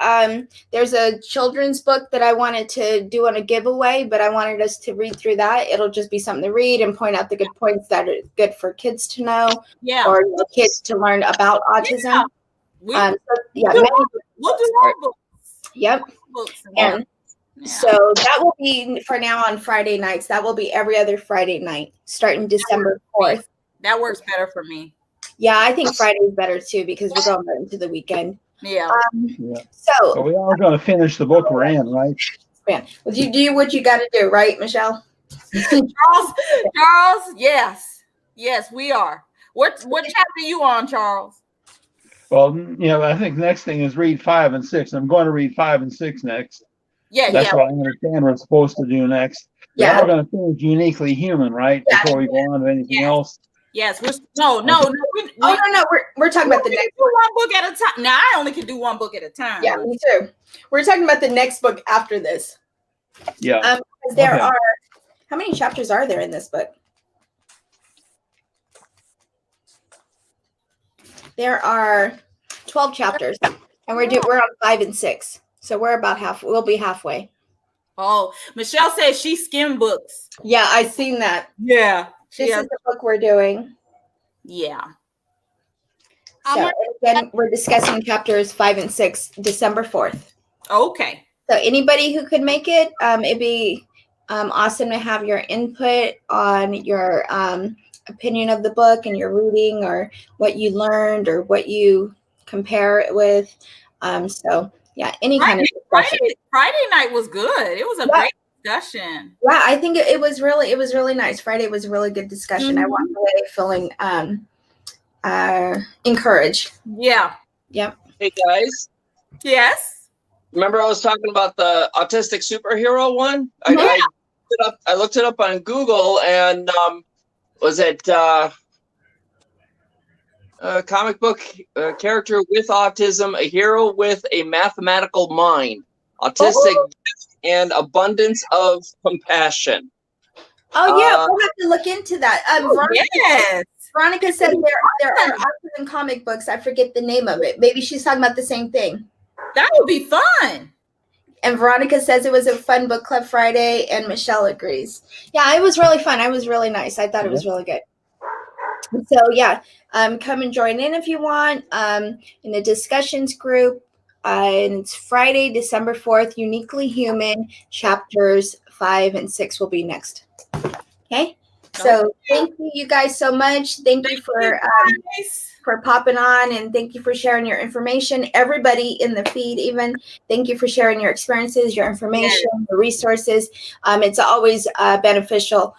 There's a children's book that I wanted to do on a giveaway, but I wanted us to read through that. It'll just be something to read and point out the good points that are good for kids to know, or kids to learn about autism. We'll do more books. Yep. And so that will be for now on Friday nights. That will be every other Friday night, starting December 4th. That works better for me. Yeah, I think Friday is better too because we're going right into the weekend. Yeah. So we are going to finish the book we're in, right? Yeah. Well, you do what you got to do, right, Michelle? Charles, yes, we are. What chapter are you on, Charles? Well, I think the next thing is read 5 and 6. I'm going to read 5 and 6 next. That's what I understand we're supposed to do next. Yeah. We're going to finish Uniquely Human, right? Yeah. Before we go on to anything else. Yes. We're talking about the next one book at a time. Now I only can do one book at a time. Yeah, me too. We're talking about the next book after this. Yeah. Because there are, how many chapters are there in this book? There are 12 chapters, and we're on 5 and 6. So we're about we'll be halfway. Oh, Michelle says she skimmed books. Yeah, I've seen that. Yeah. This is the book we're doing. Yeah. So again, we're discussing chapters 5 and 6, December 4th. Okay. So anybody who could make it, it'd be awesome to have your input on your opinion of the book and your reading, or what you learned, or what you compare it with. So yeah, any kind of discussion. Friday night was good. It was a great discussion. Yeah, I think it was really nice. Friday was a really good discussion. I walked away feeling encouraged. Yeah. Yep. Hey guys. Yes. Remember I was talking about the autistic superhero one? Yeah. I looked it up on Google, and was it a comic book character with autism, a hero with a mathematical mind, autistic and abundance of compassion. Oh yeah, we'll have to look into that. Veronica said there are autism comic books. I forget the name of it. Maybe she's talking about the same thing. That would be fun. And Veronica says it was a fun book club Friday, and Michelle agrees. Yeah, it was really fun. It was really nice. I thought it was really good. So yeah, come and join in if you want in the discussions group. And it's Friday, December 4th, Uniquely Human, chapters 5 and 6 will be next. Okay. So thank you guys so much. Thank you for popping on, and thank you for sharing your information. Everybody in the feed, even, thank you for sharing your experiences, your information, your resources. It's always beneficial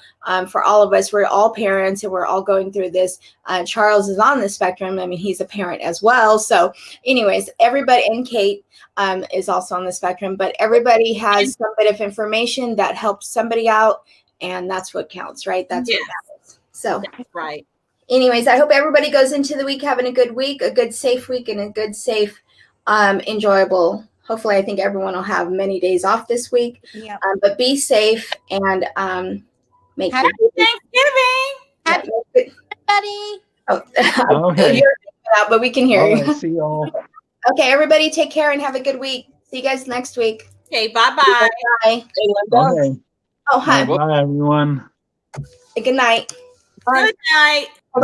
for all of us. We're all parents, and we're all going through this. Charles is on the spectrum. I mean, he's a parent as well. So anyways, everybody, and Kate is also on the spectrum, but everybody has some bit of information that helps somebody out, and that's what counts, right? That's what matters. So that's right. Anyways, I hope everybody goes into the week having a good week, a good, safe week, and a good, safe, enjoyable. Hopefully, I think everyone will have many days off this week. Yeah. But be safe and make Happy Thanksgiving. Happy everybody. Oh, Okay. you're out, but we can hear All you. right, see y'all. Okay, everybody, take care and have a good week. See you guys next week. Okay, bye-bye. Bye. Hey, Linda. Okay. Oh, hi. Bye, everyone. Good night. Good night.